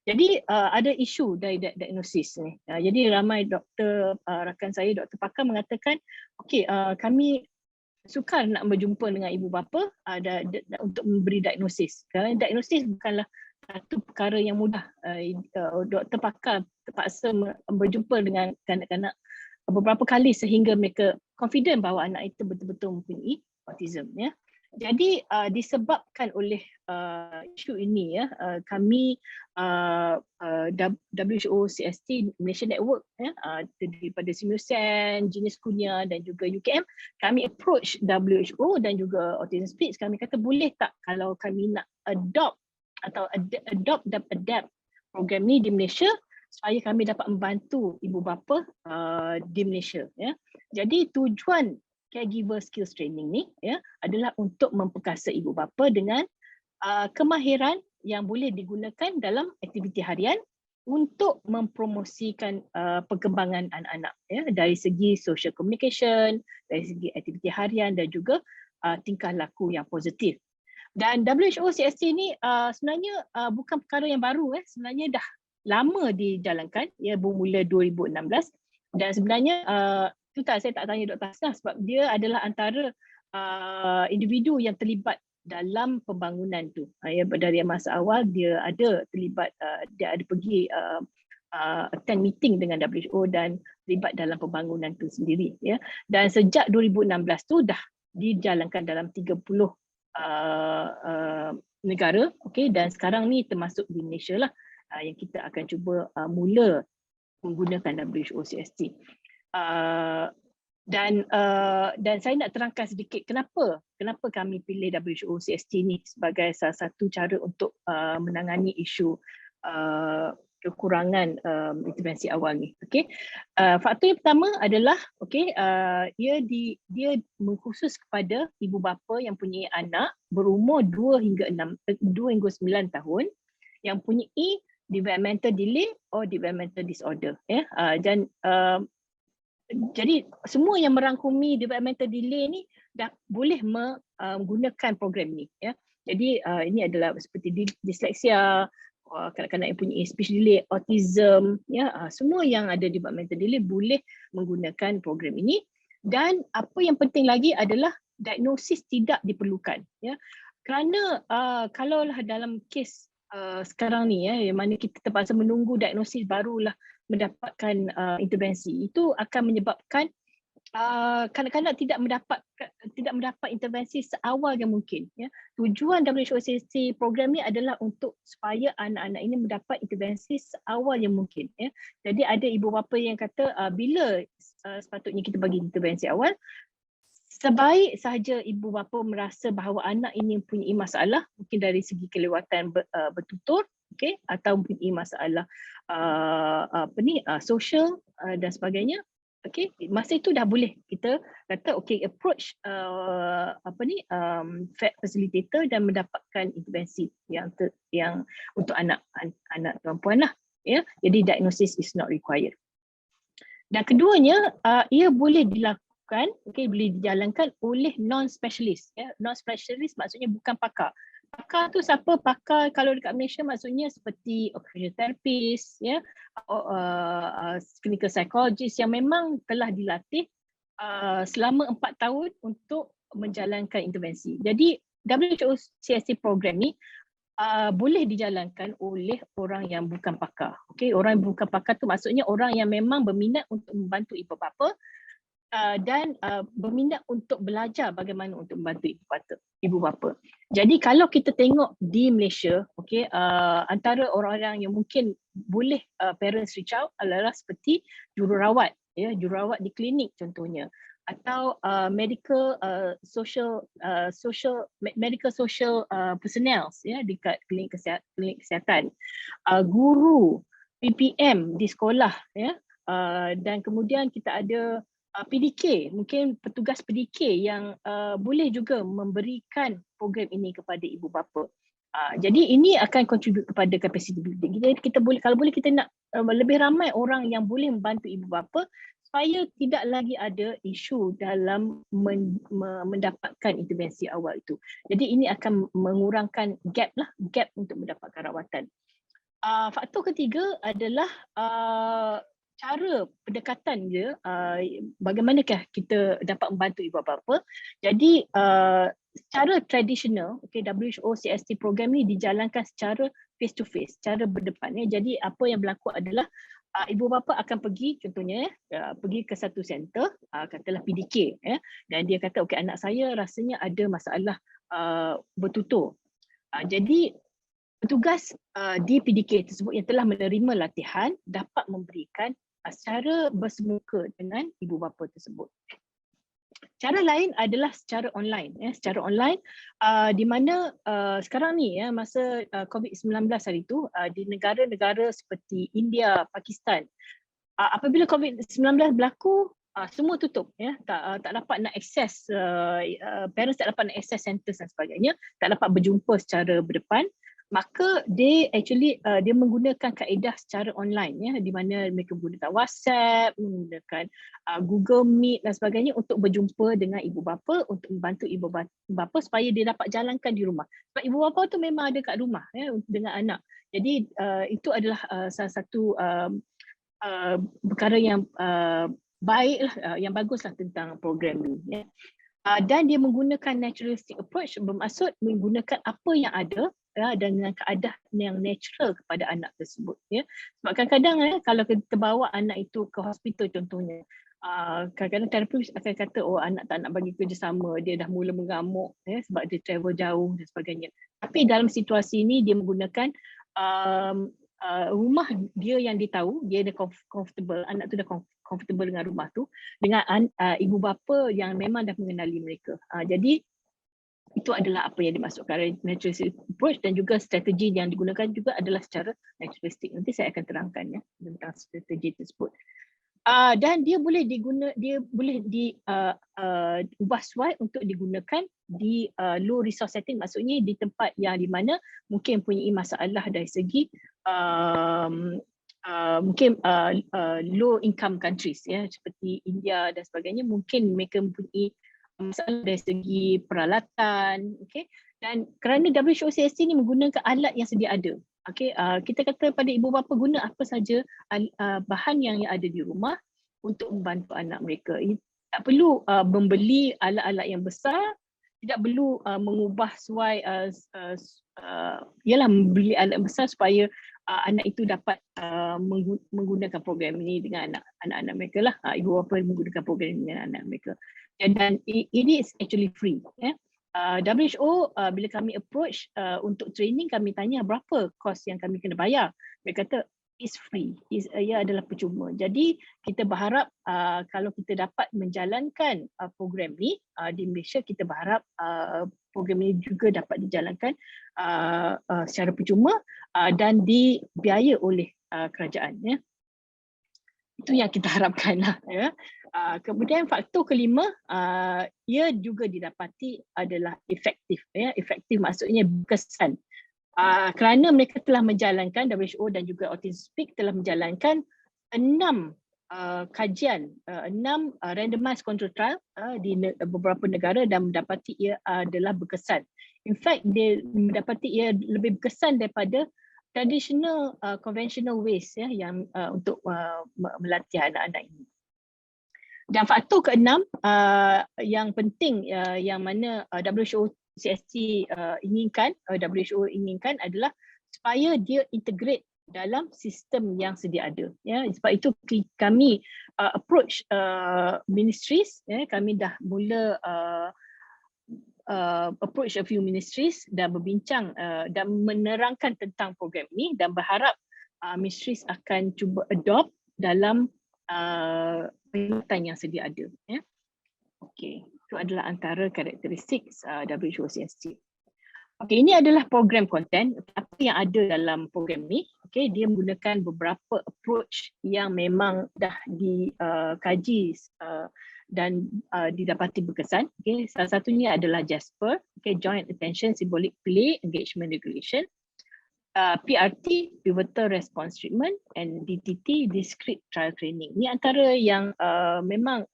D: Jadi ada isu dari diagnosis ni. Jadi ramai doktor, rakan saya, doktor pakar mengatakan, okey, kami sukar nak berjumpa dengan ibu bapa untuk memberi diagnosis. Kerana diagnosis bukanlah satu perkara yang mudah. Doktor pakar terpaksa berjumpa dengan kanak-kanak beberapa kali sehingga mereka confident bahawa anak itu betul-betul mempunyai autism. Jadi disebabkan oleh isu ini, kami WHO CST Malaysia Network, daripada Simusen, Jenis Kunia dan juga UKM, kami approach WHO dan juga Autism Speech. Kami kata boleh tak kalau kami nak adopt dan adapt program ni di Malaysia, supaya kami dapat membantu ibu bapa di Malaysia. Jadi tujuan caregiver skills training ni adalah untuk memperkasa ibu bapa dengan kemahiran yang boleh digunakan dalam aktiviti harian untuk mempromosikan perkembangan anak-anak, dari segi social communication, dari segi aktiviti harian dan juga tingkah laku yang positif. Dan WHO CST ni sebenarnya bukan perkara yang baru, sebenarnya dah lama dijalankan, bermula 2016, dan sebenarnya itu saya tak tanya Dr. Hasnah sebab dia adalah antara individu yang terlibat dalam pembangunan tu. Dari masa awal dia ada terlibat, dia ada pergi attend meeting dengan WHO dan terlibat dalam pembangunan tu sendiri. Dan sejak 2016 tu dah dijalankan dalam 30 negara, dan sekarang ni termasuk di Malaysia lah, yang kita akan cuba mula menggunakan WHO CST. Dan saya nak terangkan sedikit kenapa kami pilih WHO CST ni sebagai salah satu cara untuk menangani isu kekurangan intervensi awal ni. Faktor yang pertama adalah dia mengkhusus kepada ibu bapa yang punya anak berumur 2 hingga 9 tahun yang punyai developmental delay or developmental disorder. Dan jadi semua yang merangkumi developmental delay ni dah boleh menggunakan program ni. Jadi ini adalah seperti disleksia, kanak-kanak yang punya speech delay, autism, semua yang ada developmental delay boleh menggunakan program ini. Dan apa yang penting lagi adalah diagnosis tidak diperlukan. Kerana kalaulah dalam kes sekarang ni, yang mana kita terpaksa menunggu diagnosis barulah mendapatkan intervensi, itu akan menyebabkan kanak-kanak tidak mendapat intervensi seawal yang mungkin. Tujuan WHO program ni adalah untuk supaya anak-anak ini mendapat intervensi seawal yang mungkin. Jadi ada ibu bapa yang kata bila sepatutnya kita bagi intervensi awal, sebaik sahaja ibu bapa merasa bahawa anak ini mempunyai masalah, mungkin dari segi kelewatan bertutur, okey, atau mempunyai masalah sosial dan sebagainya, okey, masa itu dah boleh kita kata okey, approach facilitator dan mendapatkan intervensi yang untuk anak perempuan lah, ya. Jadi diagnosis is not required. Dan keduanya, ia boleh dilakukan, boleh dijalankan oleh non-specialist. Ya. Non-specialist maksudnya bukan pakar. Pakar tu siapa? Pakar kalau dekat Malaysia maksudnya seperti occupational therapist, ya, clinical psychologist yang memang telah dilatih selama 4 tahun untuk menjalankan intervensi. Jadi WHO CSC program ni boleh dijalankan oleh orang yang bukan pakar. Okey, orang yang bukan pakar tu maksudnya orang yang memang berminat untuk membantu ibu bapa dan berminat untuk belajar bagaimana untuk membantu ibu bapa. Jadi kalau kita tengok di Malaysia, okey, antara orang-orang yang mungkin boleh parents reach out adalah seperti jururawat, ya, jururawat di klinik contohnya, atau medical social personnel, ya, dekat klinik kesihatan, guru, PPM di sekolah, ya, dan kemudian kita ada PDK, mungkin petugas PDK yang boleh juga memberikan program ini kepada ibu bapa. Jadi ini akan contribute kepada capacity building. Jadi kita boleh, kalau boleh kita nak lebih ramai orang yang boleh membantu ibu bapa supaya tidak lagi ada isu dalam mendapatkan intervensi awal itu. Jadi ini akan mengurangkan gap untuk mendapatkan rawatan. Faktor ketiga adalah cara pendekatan dia, bagaimanakah kita dapat membantu ibu bapa. Jadi secara tradisional, okay, WHO CST program ni dijalankan secara face to face, secara berdepan. Ya. Jadi apa yang berlaku adalah ibu bapa akan pergi, contohnya pergi ke satu center, katalah PDK, ya, dan dia kata okey, anak saya rasanya ada masalah bertutur. Jadi petugas di PDK tersebut yang telah menerima latihan dapat memberikan secara bersemuka dengan ibu bapa tersebut. Cara lain adalah secara online, ya, secara online di mana sekarang ni, ya, masa COVID-19 hari itu di negara-negara seperti India, Pakistan, apabila COVID-19 berlaku, semua tutup, ya, tak dapat nak akses, parents tak dapat nak akses centers dan sebagainya, tak dapat berjumpa secara berdepan. Maka dia menggunakan kaedah secara online, ya, di mana mereka menggunakan WhatsApp, menggunakan Google Meet dan sebagainya untuk berjumpa dengan ibu bapa, untuk membantu ibu bapa supaya dia dapat jalankan di rumah. Sebab ibu bapa tu memang ada kat rumah, ya, dengan anak. Jadi itu adalah salah satu perkara yang baiklah, yang baguslah tentang program ni, ya. Dan dia menggunakan naturalistic approach, bermaksud menggunakan apa yang ada, ya, dan dengan keadaan yang natural kepada anak tersebut, ya. Sebab kadang-kadang, ya, kalau kita bawa anak itu ke hospital contohnya, kadang-kadang terapis akan kata oh anak tak nak bagi kerjasama, dia dah mula mengamuk, ya, sebab dia travel jauh dan sebagainya. Tapi dalam situasi ini dia menggunakan rumah dia yang dia tahu, dia dah comfortable, anak tu dah comfortable dengan rumah tu, dengan ibu bapa yang memang dah mengenali mereka. Jadi itu adalah apa yang dimaksudkan naturalistic approach, dan juga strategi yang digunakan juga adalah secara naturalistic. Nanti saya akan terangkan, ya, tentang strategi tersebut. Dan dia boleh ubah suai untuk digunakan di low resource setting, maksudnya di tempat yang di mana mungkin mempunyai masalah dari segi mungkin low income countries, ya, seperti India dan sebagainya, mungkin mereka mempunyai masalah dari segi peralatan, okey. Dan kerana WHO CST ni menggunakan alat yang sedia ada, okey, kita kata pada ibu bapa guna apa saja bahan yang ada di rumah untuk membantu anak mereka. Tak perlu membeli alat-alat yang besar, tidak perlu mengubah suai, ialah membeli alat besar supaya anak itu dapat menggunakan program ini dengan anak-anak mereka lah. Ibu bapa menggunakan program ini dengan anak mereka. Dan ini is actually free, ya. WHO bila kami approach untuk training, kami tanya berapa kos yang kami kena bayar. Mereka kata is free, ia adalah percuma. Jadi kita berharap kalau kita dapat menjalankan program ni di Malaysia, kita berharap program ini juga dapat dijalankan secara percuma dan dibiaya oleh kerajaan, ya. Itu yang kita harapkan lah, ya. Kemudian faktor kelima, ia juga didapati adalah efektif, ya. Efektif maksudnya berkesan. Kerana mereka telah menjalankan, WHO dan juga Autisme telah menjalankan 6 kajian, 6 randomized control trial di beberapa negara dan mendapati ia adalah berkesan. In fact, dia mendapati ia lebih berkesan daripada traditional conventional ways, ya, yang untuk melatih anak-anak ini. Dan faktor keenam yang penting yang mana WHO CST inginkan adalah supaya dia integrate dalam sistem yang sedia ada, ya. Sebab itu kami approach ministries, ya. Kami dah mula approach a few ministries dan berbincang dan menerangkan tentang program ini dan berharap ministries akan cuba adopt dalam perkhidmatan yang sedia ada, ya. Okey, itu adalah antara karakteristik WHO CST. Okey, ini adalah program konten. Apa yang ada dalam program ni? Okey, dia menggunakan beberapa approach yang memang dah dikaji dan didapati berkesan. Okey, salah satunya adalah JASPER, okey, Joint Attention Symbolic Play Engagement Regulation. PRT, Pivotal Response Treatment, and DTT, Discrete Trial Training. Ini antara yang memang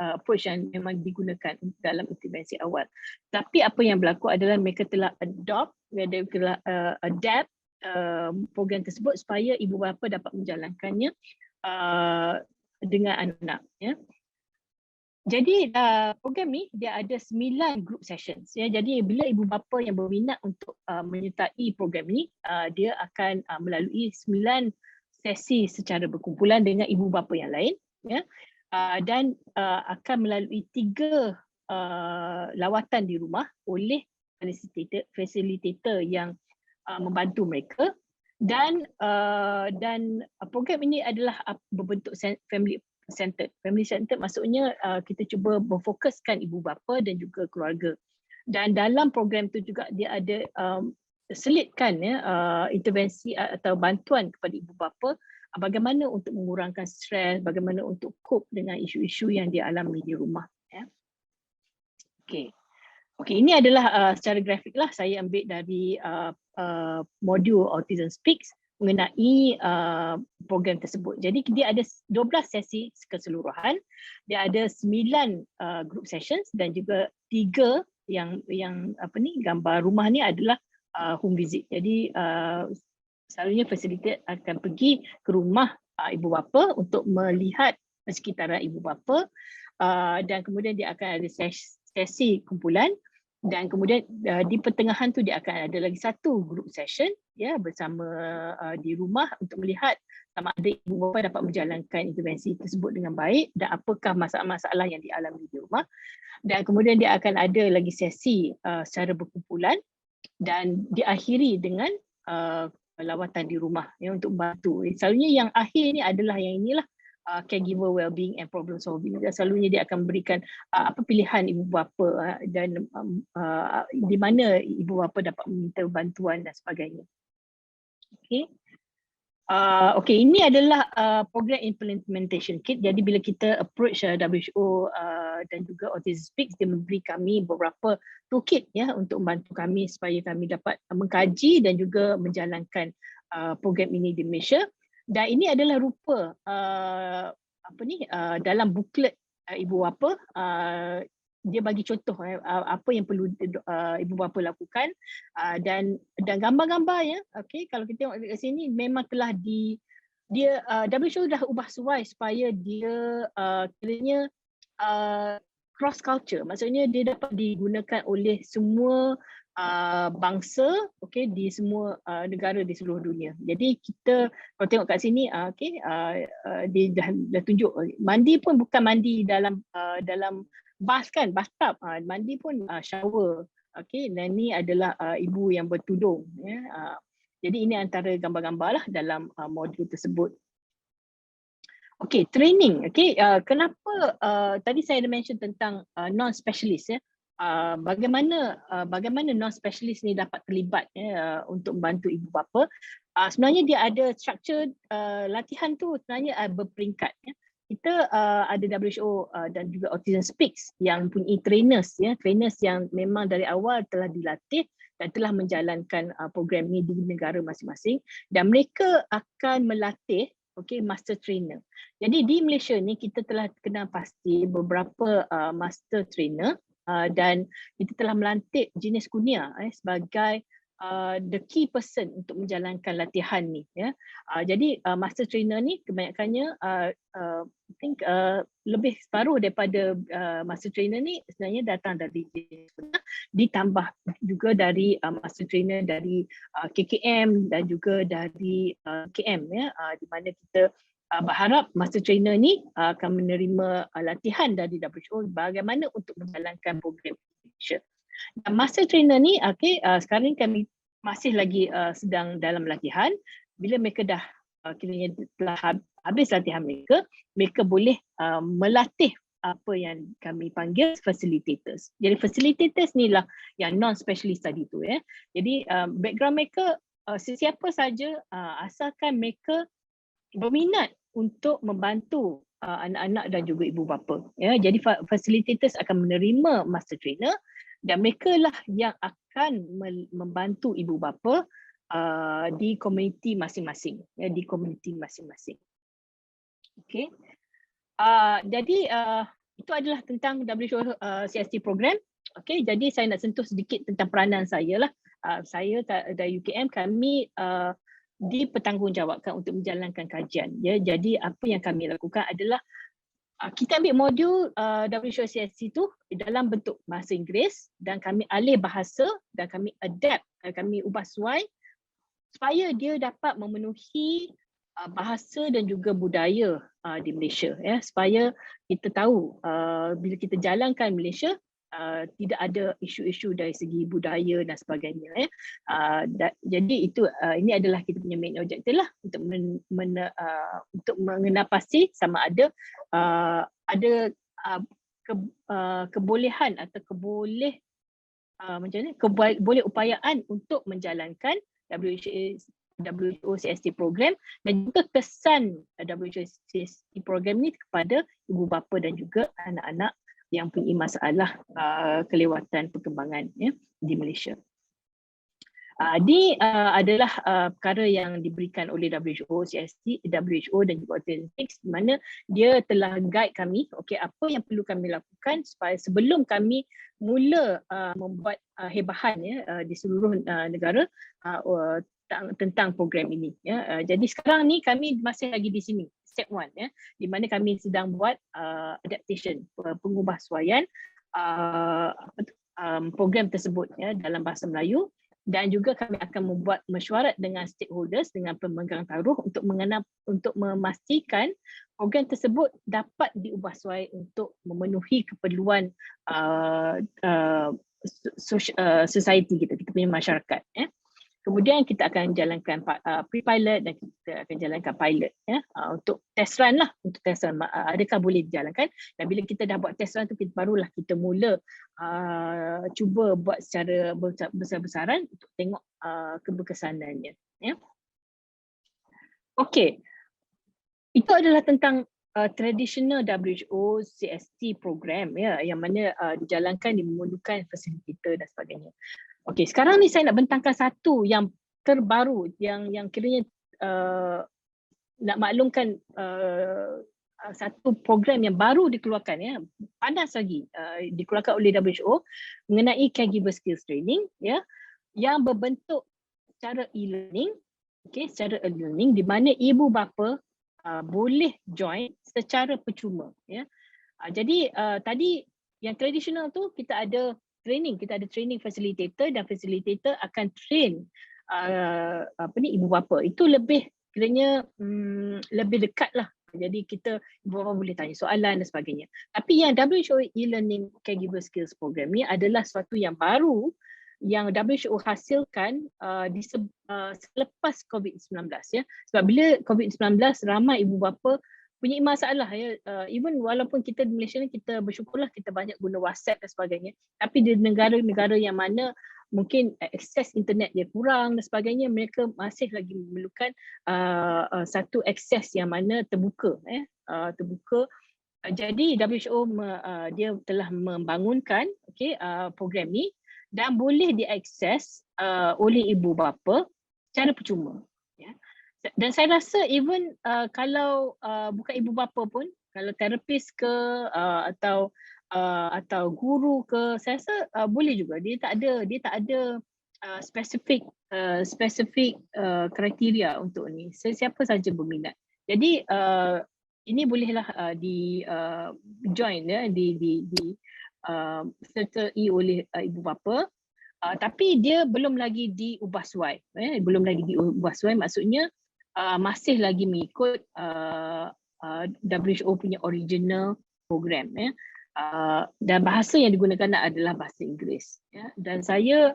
D: approach yang memang digunakan dalam intervensi awal. Tapi apa yang berlaku adalah mereka telah adapt program tersebut supaya ibu bapa dapat menjalankannya dengan anak-anak, ya. Jadi program ni dia ada 9 group sessions, ya. Jadi bila ibu bapa yang berminat untuk menyertai program ni, dia akan melalui 9 sesi secara berkumpulan dengan ibu bapa yang lain, ya. Dan akan melalui 3 lawatan di rumah oleh facilitator yang membantu mereka, dan program ini adalah berbentuk family centered. Family centered maksudnya kita cuba memfokuskan ibu bapa dan juga keluarga. Dan dalam program tu juga dia ada selitkan, ya, intervensi atau bantuan kepada ibu bapa bagaimana untuk mengurangkan stres, bagaimana untuk cope dengan isu-isu yang dia alami di rumah, ya. Okey. Okey, ini adalah secara grafik lah saya ambil dari modul Autism Speaks mengenai program tersebut. Jadi dia ada 12 sesi keseluruhan, dia ada 9 group sessions dan juga 3 yang gambar rumah ni adalah home visit. Jadi selalunya facilitator akan pergi ke rumah ibu bapa untuk melihat sekitaran ibu bapa, dan kemudian dia akan ada sesi kumpulan, dan kemudian di pertengahan tu dia akan ada lagi satu group session, ya, bersama di rumah untuk melihat sama ada ibu bapa dapat menjalankan intervensi tersebut dengan baik dan apakah masalah-masalah yang dialami di rumah. Dan kemudian dia akan ada lagi sesi secara berkumpulan dan diakhiri dengan lawatan di rumah, ya, untuk membantu. Selalunya yang akhir ni adalah yang inilah caregiver well-being and problem solving. Selalunya dia akan berikan apa pilihan ibu bapa dan di mana ibu bapa dapat meminta bantuan dan sebagainya. Okey. Okey, ini adalah program implementation kit. Jadi bila kita approach WHO dan juga Autism Speaks, dia memberi kami beberapa toolkit, ya, untuk membantu kami supaya kami dapat mengkaji dan juga menjalankan program ini di Malaysia. Dan ini adalah rupa dalam buklet ibu bapa. Dia bagi contoh apa yang perlu ibu bapa lakukan, dan gambar-gambar, ya. Okey, kalau kita tengok dekat sini memang telah WHO dah ubah suai supaya dia kiranya cross culture, maksudnya dia dapat digunakan oleh semua bangsa, okey, di semua negara di seluruh dunia. Jadi kita kalau tengok kat sini, dia dah tunjuk mandi pun bukan mandi dalam bath kan, bathtub, mandi pun shower. Okey, dan ni adalah ibu yang bertudung, ya. Jadi ini antara gambar-gambar lah dalam modul tersebut. Okay, training. Okay, kenapa tadi saya ada mention tentang non-specialist ya. Bagaimana non-specialist ni dapat terlibat untuk membantu ibu bapa. Sebenarnya dia ada struktur latihan tu sebenarnya berperingkat ya. Kita ada WHO dan juga Autism Speaks yang mempunyai trainers ya, trainers yang memang dari awal telah dilatih dan telah menjalankan program ini di negara masing-masing, dan mereka akan melatih master trainer. Jadi di Malaysia ni kita telah kenal pasti beberapa master trainer dan kita telah melantik jenis kunia sebagai the key person untuk menjalankan latihan ni ya. Jadi master trainer ni kebanyakannya I think lebih separuh daripada master trainer ni sebenarnya datang dari jenis kunia, ditambah juga dari master trainer dari KKM dan juga dari KM ya, di mana kita berharap master trainer ni akan menerima latihan dari WHO bagaimana untuk menjalankan program Indonesia. Dan master trainer ni sekarang ni kami masih lagi sedang dalam latihan. Bila mereka dah kiranya telah habis latihan mereka boleh melatih apa yang kami panggil facilitators. Jadi facilitators ni lah yang non-specialist tadi tu ya. Jadi background mereka sesiapa saja asalkan mereka berminat untuk membantu anak-anak dan juga ibu bapa ya. Jadi facilitators akan menerima master trainer dan mereka lah yang akan membantu ibu bapa di komuniti masing-masing ya, di komuniti masing-masing. Okey. Jadi itu adalah tentang WHO CST program. Okey, jadi saya nak sentuh sedikit tentang peranan saya lah. Saya dari UKM, kami dipertanggungjawabkan untuk menjalankan kajian ya. Jadi apa yang kami lakukan adalah kita ambil modul WHO CST itu dalam bentuk bahasa Inggeris dan kami alih bahasa dan kami adapt, kami ubah suai supaya dia dapat memenuhi bahasa dan juga budaya di Malaysia ya, supaya kita tahu bila kita jalankan Malaysia tidak ada isu-isu dari segi budaya dan sebagainya ya. Jadi itu ini adalah kita punya main objective lah untuk untuk mengenal pasti sama ada kebolehan atau boleh upayaan untuk menjalankan WHO CST program dan juga kesan WHO CST program ni kepada ibu bapa dan juga anak-anak yang punya masalah kelewatan perkembangan ya, di Malaysia. Ini adalah perkara yang diberikan oleh WHO dan juga Autism, di mana dia telah guide kami apa yang perlu kami lakukan supaya sebelum kami mula membuat hebahan ya di seluruh negara tentang program ini ya. Jadi sekarang ni kami masih lagi di sini step 1 ya, di mana kami sedang buat adaptation, pengubahsuaian program tersebut ya dalam bahasa Melayu, dan juga kami akan membuat mesyuarat dengan stakeholders, dengan pemegang taruh untuk memastikan program tersebut dapat diubahsuai untuk memenuhi keperluan society kita punya masyarakat ya. Kemudian kita akan jalankan pre-pilot dan kita akan jalankan pilot ya, untuk test run lah, adakah boleh dijalankan, dan bila kita dah buat test run tu barulah kita mula cuba buat secara besar-besaran untuk tengok keberkesanannya ya. Okey. Itu adalah tentang traditional WHO CST program ya, yang mana dijalankan, memerlukan facilitator dan sebagainya. Okey, sekarang ni saya nak bentangkan satu yang terbaru yang kiranya nak maklumkan satu program yang baru dikeluarkan ya, panas lagi, dikeluarkan oleh WHO mengenai caregiver skills training ya, yang berbentuk secara e-learning, secara e-learning di mana ibu bapa boleh join secara percuma ya. Jadi tadi yang tradisional tu kita ada training facilitator, dan facilitator akan train ibu bapa. Itu lebih kiranya lebih dekat lah. Jadi ibu bapa boleh tanya soalan dan sebagainya. Tapi yang WHO e-learning caregiver skills program ni adalah sesuatu yang baru yang WHO hasilkan selepas COVID-19 ya. Sebab bila COVID-19 ramai ibu bapa punya masalah ya. Even walaupun kita di Malaysia ni kita bersyukurlah kita banyak guna WhatsApp dan sebagainya, tapi di negara-negara yang mana mungkin akses internet dia kurang dan sebagainya, mereka masih lagi memerlukan satu akses yang mana terbuka terbuka. Jadi WHO dia telah membangunkan program ni dan boleh diakses oleh ibu bapa secara percuma ya. Dan saya rasa even kalau bukan ibu bapa pun, kalau terapis ke atau guru ke, saya rasa boleh juga. Dia tak ada spesifik kriteria untuk ni. Siapa saja berminat. Jadi ini bolehlah di join ya, sertai oleh ibu bapa. Tapi dia belum lagi diubah suai. Belum lagi diubah suai, maksudnya masih lagi mengikut WHO punya original program ya. Dan bahasa yang digunakan adalah bahasa Inggeris ya. Dan saya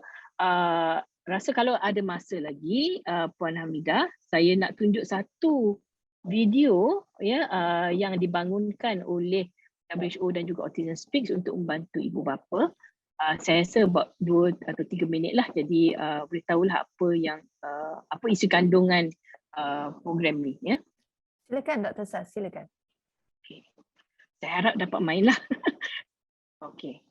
D: rasa kalau ada masa lagi Puan Hamidah, saya nak tunjuk satu video ya yang dibangunkan oleh WHO dan juga Autism Speaks untuk membantu ibu bapa. Saya rasa about 2 atau 3 minit lah, jadi boleh tahulah apa isi kandungan program ni ya.
B: Silakan Dr. Saz, silakan.
D: Okay. Saya harap dapat main lah. Okay.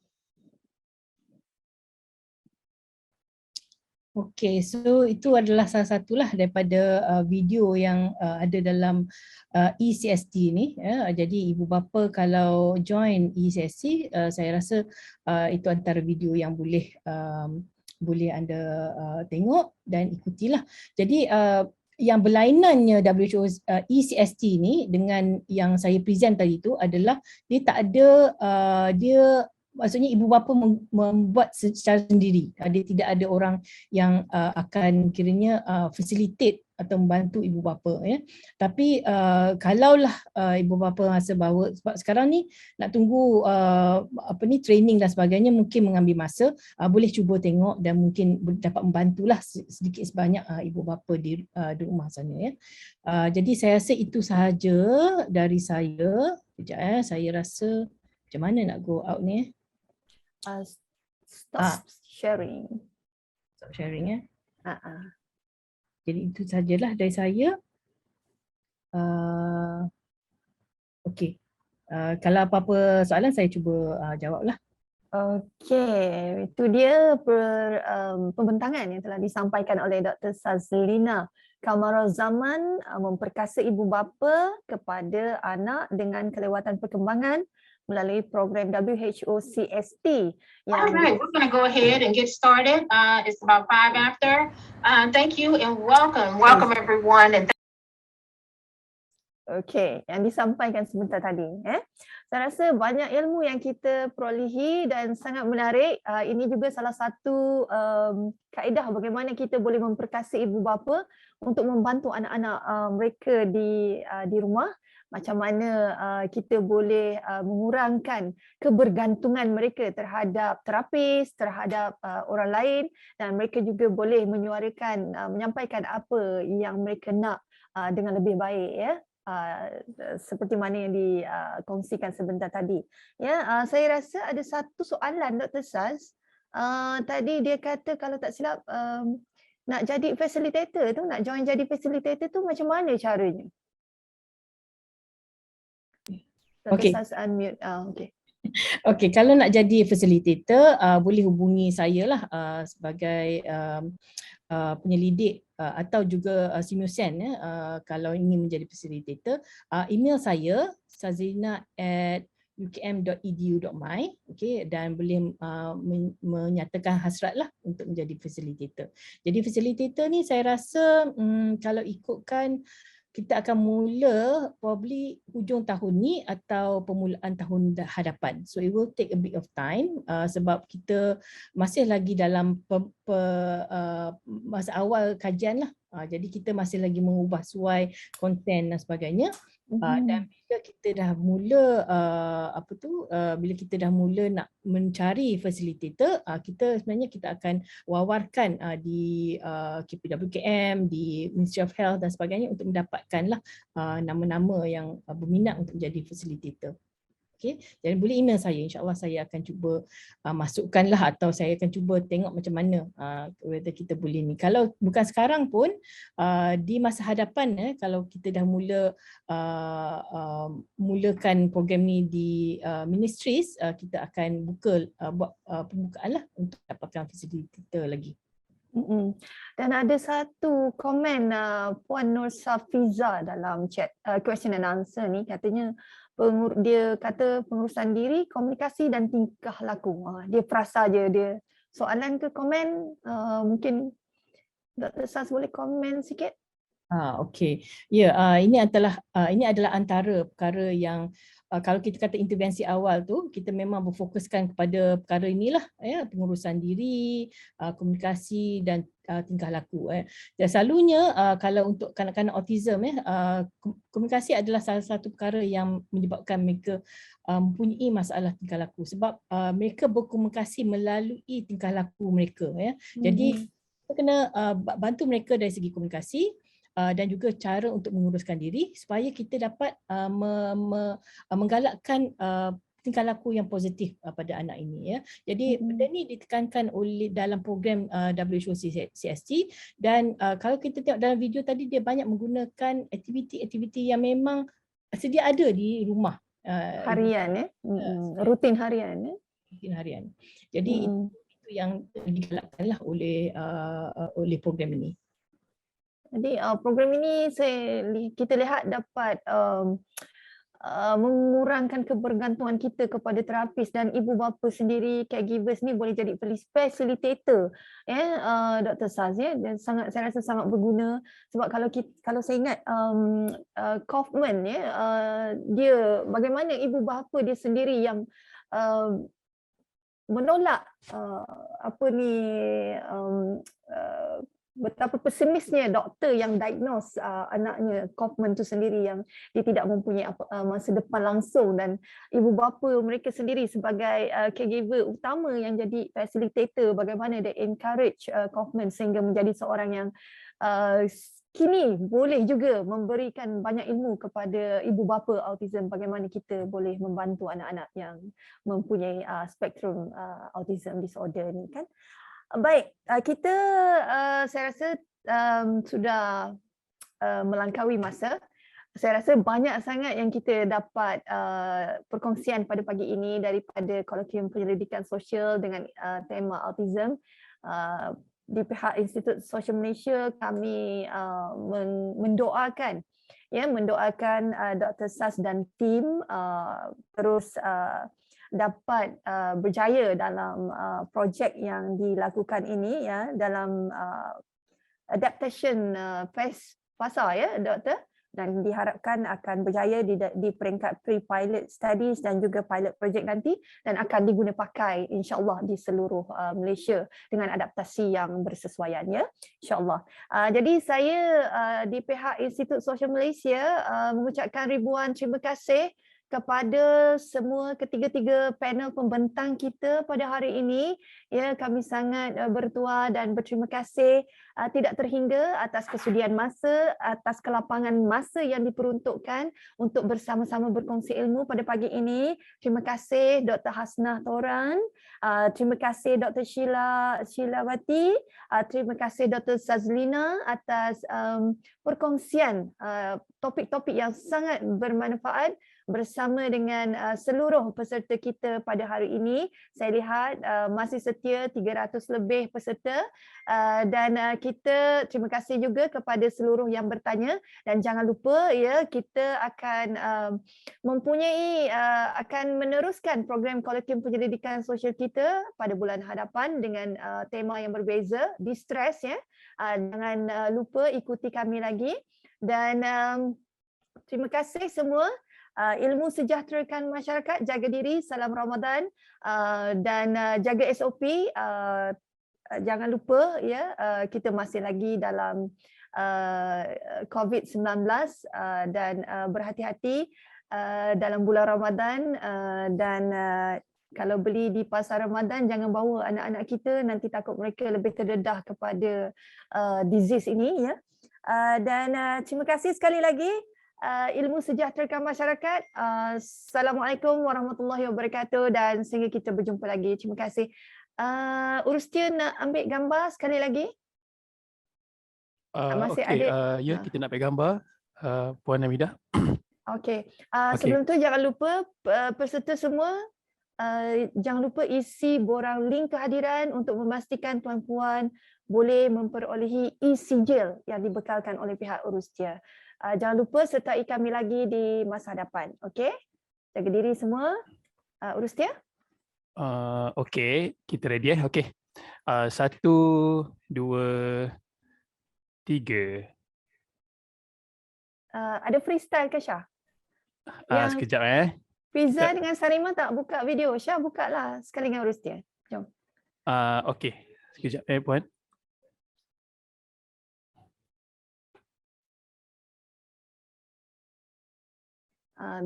E: Okay, so itu adalah salah satulah daripada video yang ada dalam ECST ni. Jadi ibu bapa kalau join ECST, saya rasa itu antara video yang boleh anda tengok dan ikutilah. Jadi yang berlainannya WHO ECST ni dengan yang saya present tadi tu adalah dia tak ada maksudnya ibu bapa membuat secara sendiri. Dia tidak ada orang yang akan kiranya facilitate atau membantu ibu bapa ya. Tapi kalaulah ibu bapa rasa bahawa sebab sekarang ni nak tunggu training dan sebagainya mungkin mengambil masa, boleh cuba tengok dan mungkin dapat membantulah sedikit sebanyak ibu bapa di rumah sana ya. Jadi saya rasa itu sahaja dari saya. Sekejap saya rasa macam mana nak go out ni.
B: Stop sharing.
E: Stop sharing ya. Jadi itu sajalah dari saya. Okey. Kalau apa-apa soalan saya cuba jawablah.
B: Okey, itu dia pembentangan yang telah disampaikan oleh Dr. Sazlina Kamarazaman memperkasa ibu bapa kepada anak dengan kelewatan perkembangan melalui program WHO CST.
F: All right, we're going to go ahead and get started. It's about 5 after. Thank you and welcome everyone. And
B: Okey, yang disampaikan sebentar tadi. Saya rasa banyak ilmu yang kita perolehi dan sangat menarik. Ini juga salah satu kaedah bagaimana kita boleh memperkasa ibu bapa untuk membantu anak-anak mereka di rumah. Macam mana kita boleh mengurangkan kebergantungan mereka terhadap terapis, terhadap orang lain, dan mereka juga boleh menyuarakan, menyampaikan apa yang mereka nak dengan lebih baik ya. Seperti mana yang dikongsikan sebentar tadi. Ya, saya rasa ada satu soalan Dr. Saz. Tadi dia kata kalau tak silap nak jadi facilitator tu, nak join jadi facilitator tu macam mana caranya?
E: Okey.
B: Unmute. Okey.
E: Okey, kalau nak jadi facilitator boleh hubungi saya lah sebagai penyelidik atau juga simulsan ya, kalau ingin menjadi facilitator. Email saya sazlina@ukm.edu.my, okey, dan boleh menyatakan hasrat lah untuk menjadi facilitator. Jadi facilitator ni saya rasa kalau ikutkan kita akan mula probably hujung tahun ni atau permulaan tahun hadapan. So it will take a bit of time sebab kita masih lagi dalam masa awal kajian lah. Jadi kita masih lagi mengubah suai konten dan sebagainya. Dan bila kita dah mula bila kita dah mula nak mencari facilitator, kita sebenarnya kita akan wawarkan di KPWKM, di Ministry of Health dan sebagainya untuk mendapatkanlah nama-nama yang berminat untuk menjadi facilitator. Okay. Jadi boleh email saya, insyaAllah saya akan cuba masukkanlah, atau saya akan cuba tengok macam mana whether kita boleh ni. Kalau bukan sekarang pun, di masa hadapan kalau kita dah mulakan program ni di ministries, kita akan buat pembukaan lah untuk dapatkan facilitator lagi.
B: Dan ada satu komen Puan Nur Safiza dalam chat question and answer ni, katanya dia kata pengurusan diri, komunikasi dan tingkah laku. Dia frasa je, dia soalan ke komen, mungkin Dr. Saz boleh komen sikit?
E: Okey. Ya, ini adalah antara perkara yang kalau kita kata intervensi awal tu, kita memang berfokuskan kepada perkara inilah, ya, pengurusan diri, komunikasi dan tingkah laku. Dan selalunya kalau untuk kanak-kanak autism, komunikasi adalah salah satu perkara yang menyebabkan mereka mempunyai masalah tingkah laku, sebab mereka berkomunikasi melalui tingkah laku mereka. Jadi kita kena bantu mereka dari segi komunikasi, dan juga cara untuk menguruskan diri supaya kita dapat menggalakkan tingkah laku yang positif pada anak ini. Jadi benda ni ditekankan oleh dalam program WHO CST, dan kalau kita tengok dalam video tadi, dia banyak menggunakan aktiviti-aktiviti yang memang sedia ada di rumah.
B: Harian, rutin harian.
E: Rutin harian. Jadi itu yang digalakkanlah oleh program ini.
B: Jadi program ini kita lihat dapat mengurangkan kebergantungan kita kepada terapis, dan ibu bapa sendiri, caregivers ni boleh jadi facilitator, Dr. Saz, dan saya rasa sangat berguna, sebab kalau saya ingat Kaufman, dia bagaimana ibu bapa dia sendiri yang menolak betapa pesimisnya doktor yang diagnose anaknya Kaufman tu sendiri, yang dia tidak mempunyai masa depan langsung, dan ibu bapa mereka sendiri sebagai caregiver utama yang jadi facilitator, bagaimana dia encourage Kaufman sehingga menjadi seorang yang kini boleh juga memberikan banyak ilmu kepada ibu bapa autism, bagaimana kita boleh membantu anak-anak yang mempunyai spektrum autism disorder ni kan. Baik, kita saya rasa sudah melangkaui masa. Saya rasa banyak sangat yang kita dapat perkongsian pada pagi ini daripada Kolokium Penyelidikan Sosial dengan tema autism. Di pihak Institut Sosial Malaysia, kami mendoakan Dr. Saz dan tim terus dapat berjaya dalam projek yang dilakukan ini, dalam adaptation fasa, doktor, dan diharapkan akan berjaya di peringkat pre-pilot studies dan juga pilot project nanti, dan akan diguna pakai insya-Allah di seluruh Malaysia dengan adaptasi yang bersesuaian, insya-Allah. Jadi saya di pihak Institut Sosial Malaysia mengucapkan ribuan terima kasih kepada semua ketiga-tiga panel pembentang kita pada hari ini. Kami sangat bertuah dan berterima kasih tidak terhingga atas kesudian masa, atas kelapangan masa yang diperuntukkan untuk bersama-sama berkongsi ilmu pada pagi ini. Terima kasih Dr. Hasnah Toran, terima kasih Dr. Shilawati, terima kasih Dr. Sazlina atas perkongsian topik-topik yang sangat bermanfaat bersama dengan seluruh peserta kita pada hari ini. Saya lihat masih setia 300 lebih peserta, dan kita terima kasih juga kepada seluruh yang bertanya, dan jangan lupa kita akan akan meneruskan program Kolokium Penyelidikan Sosial kita pada bulan hadapan dengan tema yang berbeza, distress, jangan lupa ikuti kami lagi, dan terima kasih semua. Ilmu sejahterakan masyarakat, jaga diri, salam Ramadan, dan jaga SOP. Jangan lupa kita masih lagi dalam COVID-19 dan berhati-hati dalam bulan Ramadan dan kalau beli di pasar Ramadan jangan bawa anak-anak kita, nanti takut mereka lebih terdedah kepada disease ini ya. Dan terima kasih sekali lagi Ilmu Sejahterakan Masyarakat. Assalamualaikum warahmatullahi wabarakatuh dan sehingga kita berjumpa lagi. Terima kasih. Urustia nak ambil gambar sekali lagi? Masih
G: Okey,
B: ada?
G: ya kita nak ambil gambar. Puan Hamidah.
B: Okey.
G: Okey.
B: Sebelum tu jangan lupa peserta semua jangan lupa isi borang link kehadiran untuk memastikan tuan-puan boleh memperolehi e-sijil yang dibekalkan oleh pihak Urustia. Jangan lupa sertai kami lagi di masa hadapan. Okey? Jaga diri semua. Urustia?
G: Okey, kita ready Okey. 1, 2, 3.
B: Ada freestyle ke Syah? Yang
G: Sekejap
B: Fiza
G: Sekejap.
B: dengan Sarima tak buka video. Syah buka lah sekali dengan Urustia. Jom.
G: Okey. Sekejap puan.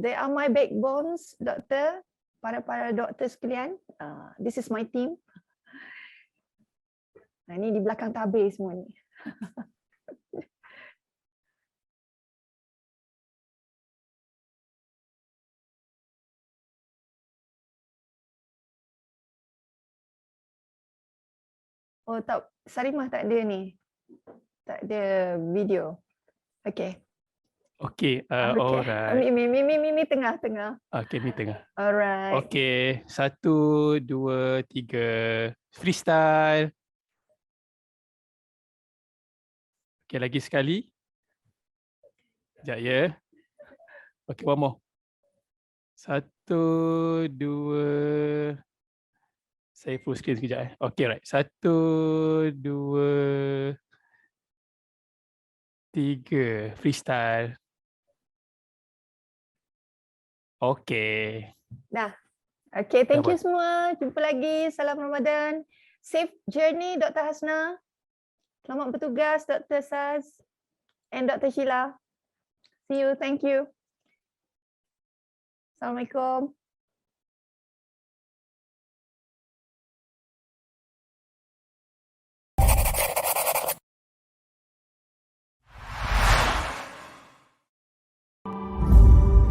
B: They are my backbones, doktor. Para doktor sekalian. This is my team. Ini di belakang tabir semua ni. Oh tak, Sarimah tak ada ni. Tak ada video. Okey.
G: Okey, alright.
B: Mi tengah.
G: Okey, ni tengah.
B: Alright.
G: Okey, 1, 2, 3. Freestyle. Okey, lagi sekali. Sekejap ya. Okey, one more. 1, 2. Saya full screen sekejap Okey, right. 1, 2, 3. Freestyle. Okey.
B: Dah. Okay, thank you
G: Dah,
B: semua. Jumpa lagi. Salam Ramadan. Safe journey, Dr. Hasna. Selamat bertugas, Dr. Saz and Dr. Sheila. See you. Thank you. Assalamualaikum.